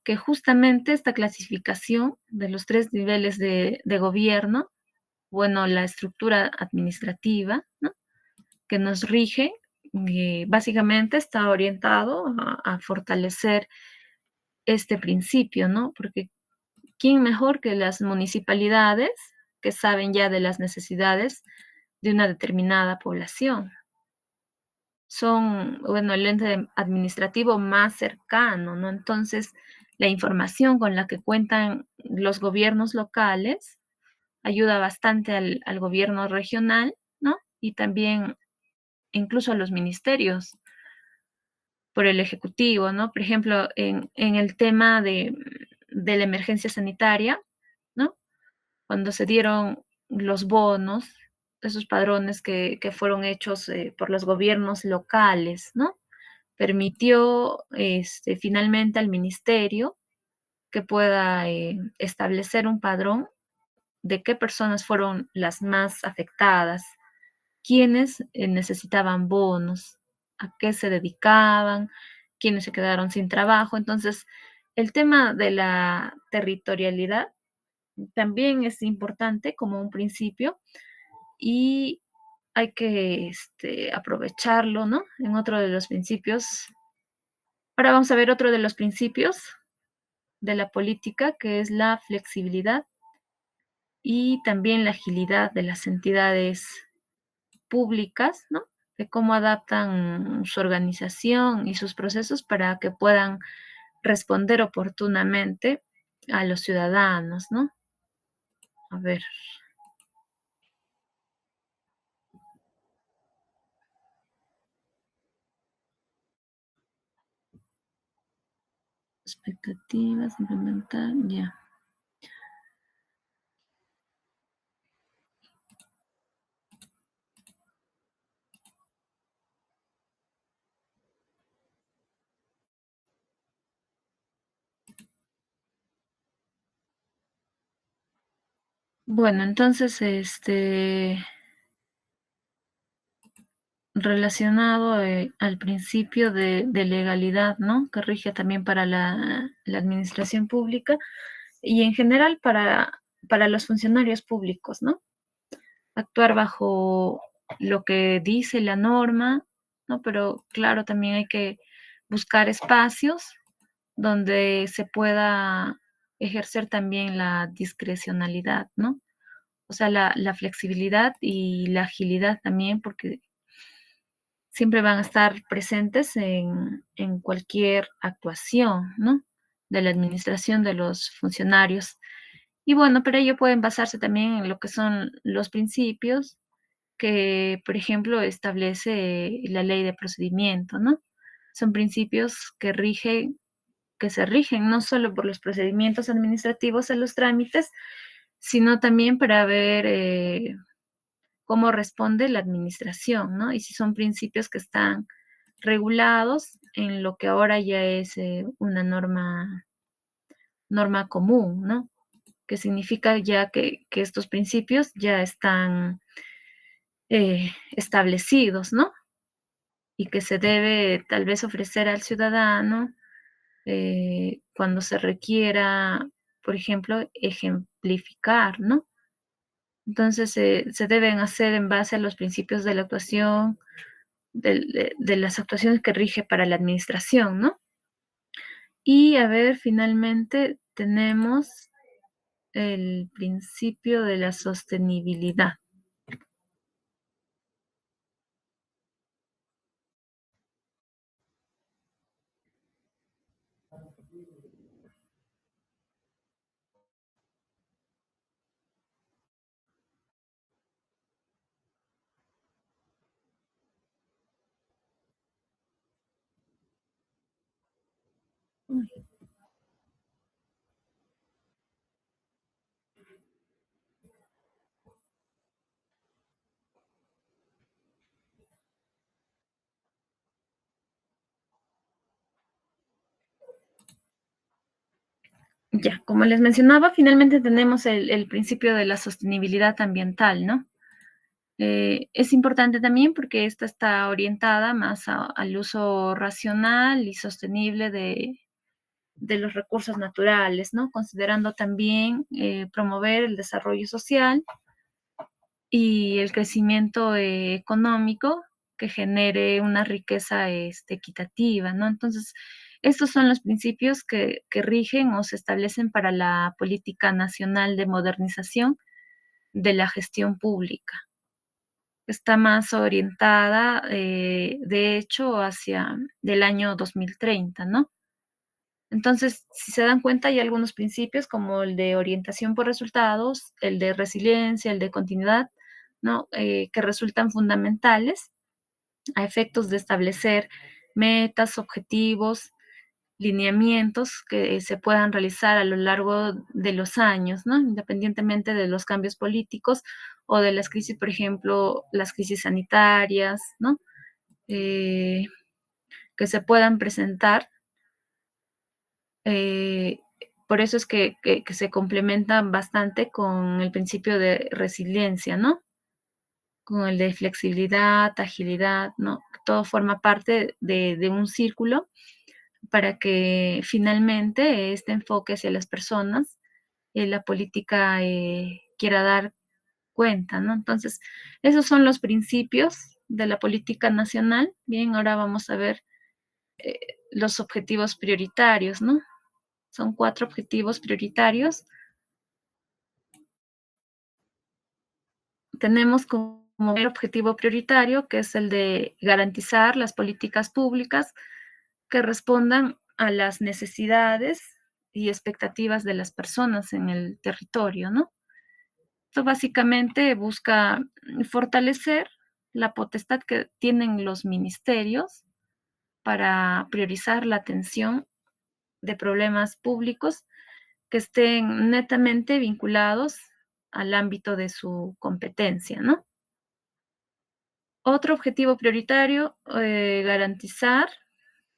que justamente esta clasificación de los 3 niveles de gobierno, bueno, la estructura administrativa, ¿no? Que nos rige, básicamente está orientado a fortalecer este principio, ¿no? Porque ¿quién mejor que las municipalidades que saben ya de las necesidades de una determinada población? Son, bueno, el ente administrativo más cercano, ¿no? Entonces, la información con la que cuentan los gobiernos locales ayuda bastante al gobierno regional, ¿no? Y también incluso a los ministerios por el ejecutivo, ¿no? Por ejemplo, en el tema de la emergencia sanitaria, ¿no? Cuando se dieron los bonos, esos padrones que fueron hechos por los gobiernos locales, ¿no? Permitió finalmente al ministerio que pueda establecer un padrón de qué personas fueron las más afectadas, quiénes necesitaban bonos, a qué se dedicaban, quiénes se quedaron sin trabajo. Entonces, el tema de la territorialidad también es importante como un principio y hay que aprovecharlo, ¿no? En otro de los principios. Ahora vamos a ver otro de los principios de la política, que es la flexibilidad y también la agilidad de las entidades públicas, ¿no? De cómo adaptan su organización y sus procesos para que puedan responder oportunamente a los ciudadanos, ¿no? A ver, expectativas, implementar, ya. Bueno, entonces, relacionado al principio de legalidad, ¿no? Que rige también para la administración pública y en general para los funcionarios públicos, ¿no? Actuar bajo lo que dice la norma, ¿no? Pero claro, también hay que buscar espacios donde se pueda ejercer también la discrecionalidad, ¿no? O sea, la flexibilidad y la agilidad también, porque siempre van a estar presentes en cualquier actuación, ¿no? De la administración de los funcionarios. Y bueno, para ello pueden basarse también en lo que son los principios que, por ejemplo, establece la ley de procedimiento, ¿no? Son principios que se rigen no solo por los procedimientos administrativos en los trámites, sino también para ver cómo responde la administración, ¿no? Y si son principios que están regulados en lo que ahora ya es una norma común, ¿no? Que significa ya que estos principios ya están establecidos, ¿no? Y que se debe tal vez ofrecer al ciudadano cuando se requiera, por ejemplo, ejemplificar, ¿no? Entonces se deben hacer en base a los principios de la actuación, de las actuaciones que rige para la administración, ¿no? Y a ver, finalmente tenemos el principio de la sostenibilidad. Ya, como les mencionaba, finalmente tenemos el principio de la sostenibilidad ambiental, ¿no? Es importante también porque esta está orientada más al uso racional y sostenible de los recursos naturales, ¿no? Considerando también promover el desarrollo social y el crecimiento económico que genere una riqueza equitativa, ¿no? Entonces, estos son los principios que rigen o se establecen para la política nacional de modernización de la gestión pública. Está más orientada, de hecho, hacia del año 2030, ¿no? Entonces, si se dan cuenta, hay algunos principios como el de orientación por resultados, el de resiliencia, el de continuidad, ¿no? Que resultan fundamentales a efectos de establecer metas, objetivos, lineamientos que se puedan realizar a lo largo de los años, ¿no? Independientemente de los cambios políticos o de las crisis, por ejemplo, las crisis sanitarias, ¿no? Eh, que se puedan presentar. Eh, por eso es que se complementan bastante con el principio de resiliencia, ¿no? Con el de flexibilidad, agilidad, ¿no? Todo forma parte de un círculo para que finalmente este enfoque hacia las personas, la política quiera dar cuenta, ¿no? Entonces, esos son los principios de la política nacional. Bien, ahora vamos a ver eh, los objetivos prioritarios, ¿no? Son 4 objetivos prioritarios. Tenemos como primer objetivo prioritario, que es el de garantizar las políticas públicas que respondan a las necesidades y expectativas de las personas en el territorio, ¿no? Esto básicamente busca fortalecer la potestad que tienen los ministerios para priorizar la atención de problemas públicos que estén netamente vinculados al ámbito de su competencia, ¿no? Otro objetivo prioritario, garantizar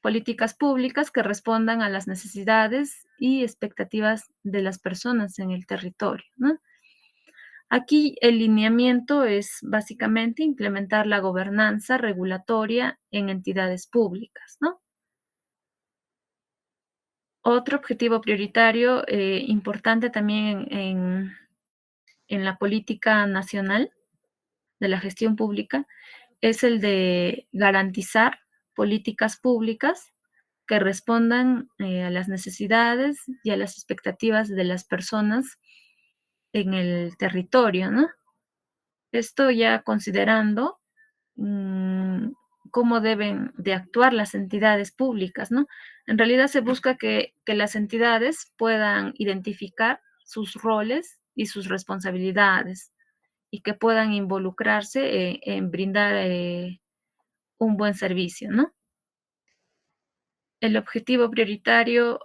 políticas públicas que respondan a las necesidades y expectativas de las personas en el territorio, ¿no? Aquí el lineamiento es básicamente implementar la gobernanza regulatoria en entidades públicas, ¿no? Otro objetivo prioritario importante también en la política nacional de la gestión pública es el de garantizar políticas públicas que respondan a las necesidades y a las expectativas de las personas en el territorio, ¿no? Esto ya considerando mm, cómo deben de actuar las entidades públicas, ¿no? En realidad se busca que las entidades puedan identificar sus roles y sus responsabilidades y que puedan involucrarse en brindar un buen servicio, ¿no? El objetivo prioritario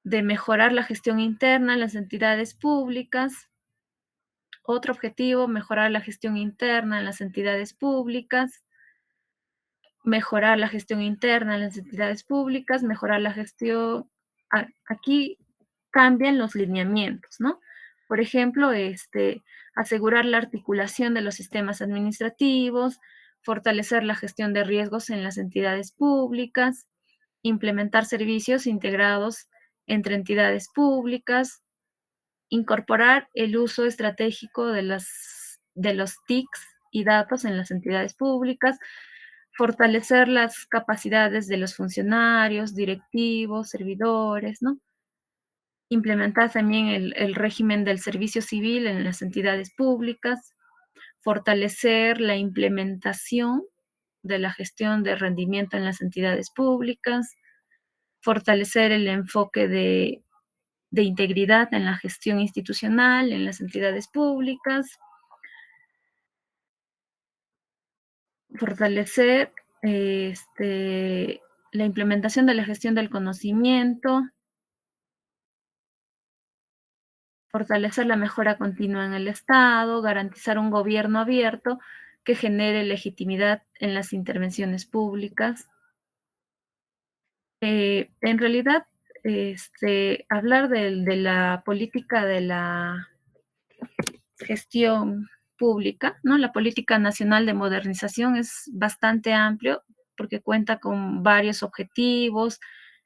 de mejorar la gestión interna en las entidades públicas. Otro objetivo, mejorar la gestión interna en las entidades públicas. Mejorar la gestión interna en las entidades públicas, mejorar la gestión. Aquí cambian los lineamientos, ¿no? Por ejemplo, asegurar la articulación de los sistemas administrativos, fortalecer la gestión de riesgos en las entidades públicas, implementar servicios integrados entre entidades públicas, incorporar el uso estratégico de los TICs y datos en las entidades públicas, fortalecer las capacidades de los funcionarios, directivos, servidores, ¿no? Implementar también el régimen del servicio civil en las entidades públicas, fortalecer la implementación de la gestión de rendimiento en las entidades públicas, fortalecer el enfoque de integridad en la gestión institucional en las entidades públicas, fortalecer la implementación de la gestión del conocimiento, fortalecer la mejora continua en el Estado, garantizar un gobierno abierto que genere legitimidad en las intervenciones públicas. En realidad, hablar de la política de la gestión pública, ¿no? La política nacional de modernización es bastante amplio porque cuenta con varios objetivos,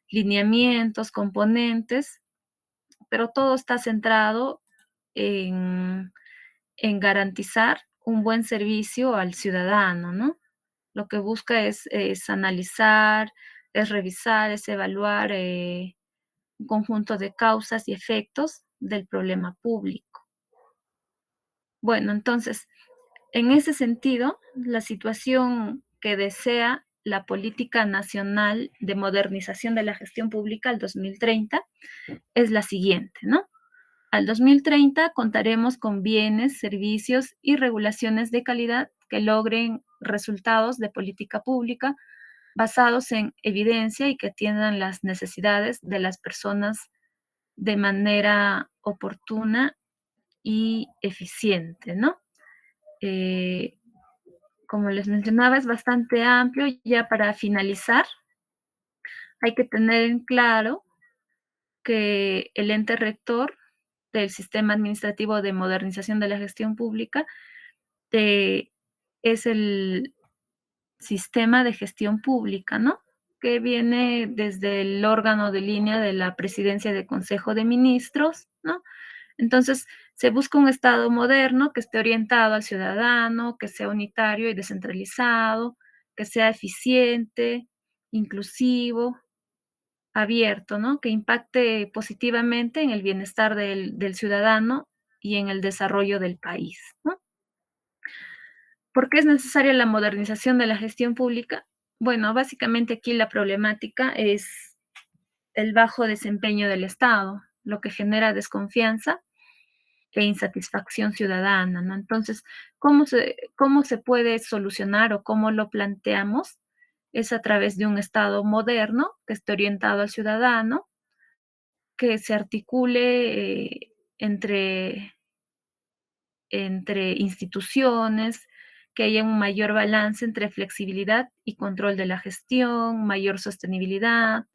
lineamientos, componentes, pero todo está centrado en, en garantizar un buen servicio al ciudadano, ¿no? Lo que busca es analizar, es revisar, es evaluar un conjunto de causas y efectos del problema público. Bueno, entonces, en ese sentido, la situación que desea la Política Nacional de Modernización de la Gestión Pública al 2030 es la siguiente, ¿no? Al 2030 contaremos con bienes, servicios y regulaciones de calidad que logren resultados de política pública basados en evidencia y que atiendan las necesidades de las personas de manera oportuna y eficiente, ¿no? Eh, Como les mencionaba, es bastante amplio. Ya para finalizar, hay que tener en claro que el ente rector del Sistema Administrativo de Modernización de la Gestión Pública es el sistema de gestión pública, ¿no? Que viene desde el órgano de línea de la presidencia del Consejo de Ministros, ¿no? Entonces, se busca un Estado moderno que esté orientado al ciudadano, que sea unitario y descentralizado, que sea eficiente, inclusivo, abierto, ¿no? Que impacte positivamente en el bienestar del ciudadano y en el desarrollo del país, ¿no? ¿Por qué es necesaria la modernización de la gestión pública? Bueno, básicamente aquí la problemática es el bajo desempeño del Estado, lo que genera desconfianza e insatisfacción ciudadana, ¿no? Entonces, cómo se puede solucionar o cómo lo planteamos? Es a través de un Estado moderno que esté orientado al ciudadano, que se articule entre instituciones, que haya un mayor balance entre flexibilidad y control de la gestión, mayor sostenibilidad,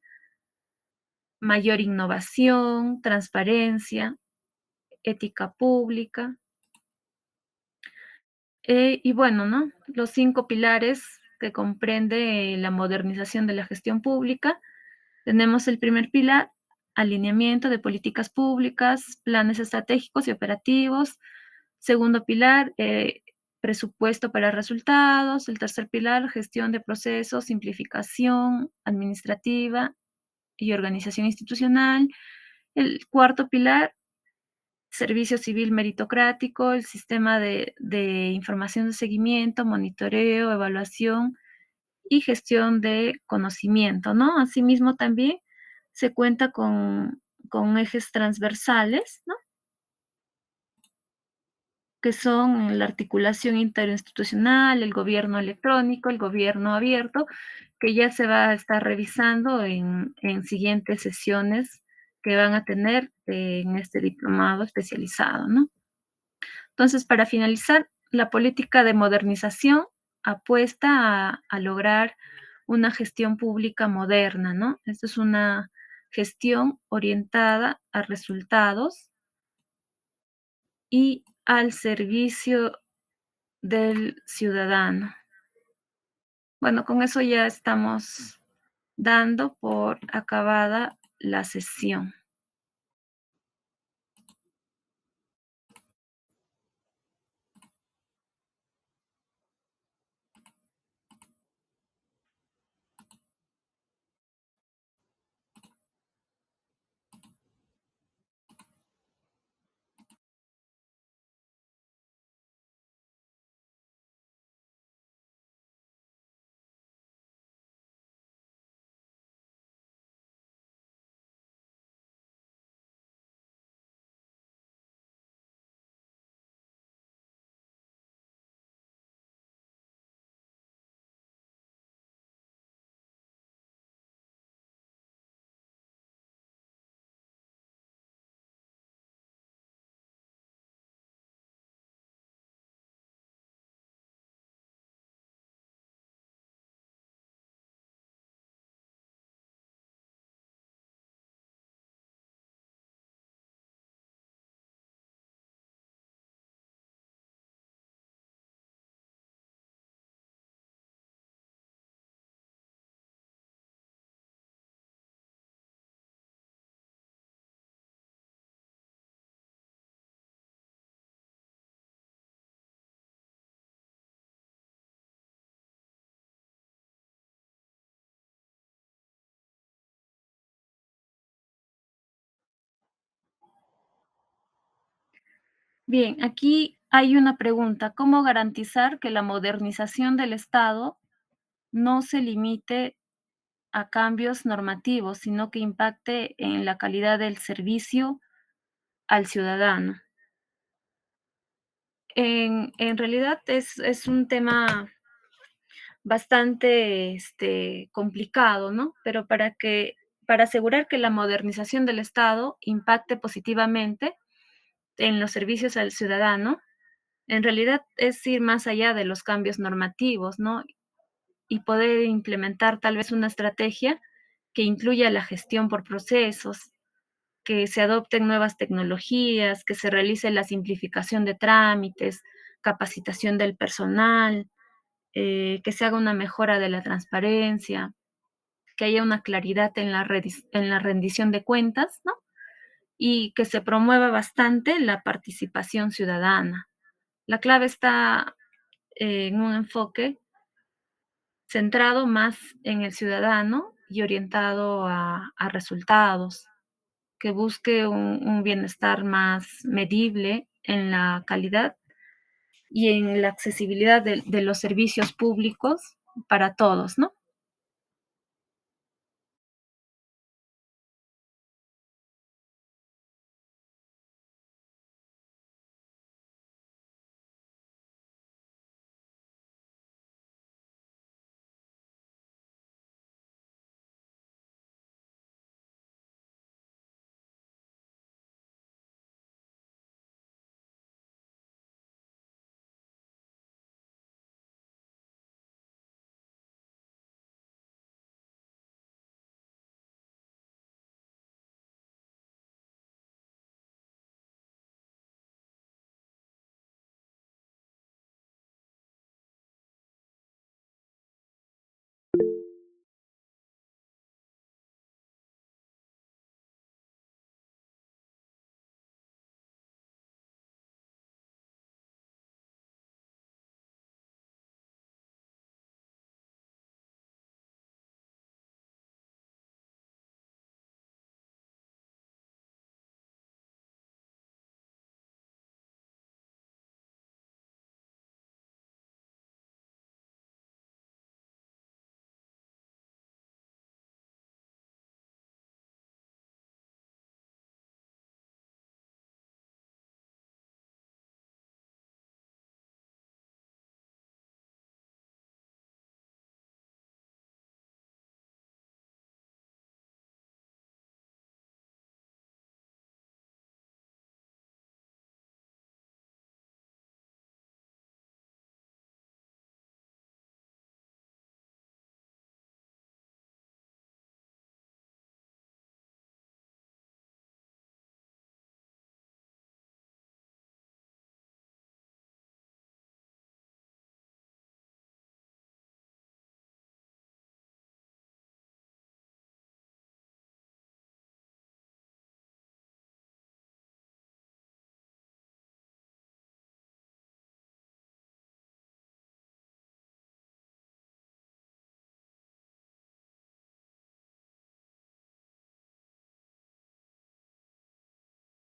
mayor innovación, transparencia, ética pública. Y bueno, ¿no? Los 5 pilares que comprende la modernización de la gestión pública. Tenemos el primer pilar, alineamiento de políticas públicas, planes estratégicos y operativos. Segundo pilar, presupuesto para resultados. El tercer pilar, gestión de procesos, simplificación administrativa y organización institucional. El cuarto pilar, servicio civil meritocrático, el sistema de información de seguimiento, monitoreo, evaluación y gestión de conocimiento, ¿no? Asimismo, también se cuenta con ejes transversales, ¿no? Que son la articulación interinstitucional, el gobierno electrónico, el gobierno abierto, que ya se va a estar revisando en siguientes sesiones que van a tener en este diplomado especializado, ¿no? Entonces, para finalizar, la política de modernización apuesta a lograr una gestión pública moderna, ¿no? Esta es una gestión orientada a resultados y al servicio del ciudadano. Bueno, con eso ya estamos dando por acabada la sesión. Bien, aquí hay una pregunta, ¿cómo garantizar que la modernización del Estado no se limite a cambios normativos, sino que impacte en la calidad del servicio al ciudadano? En realidad es un tema bastante, complicado, ¿no? Pero para asegurar que la modernización del Estado impacte positivamente en los servicios al ciudadano, en realidad es ir más allá de los cambios normativos, ¿no? Y poder implementar tal vez una estrategia que incluya la gestión por procesos, que se adopten nuevas tecnologías, que se realice la simplificación de trámites, capacitación del personal, que se haga una mejora de la transparencia, que haya una claridad en la rendición de cuentas, ¿no? Y que se promueva bastante la participación ciudadana. La clave está en un enfoque centrado más en el ciudadano y orientado a resultados, que busque un bienestar más medible en la calidad y en la accesibilidad de los servicios públicos para todos, ¿no?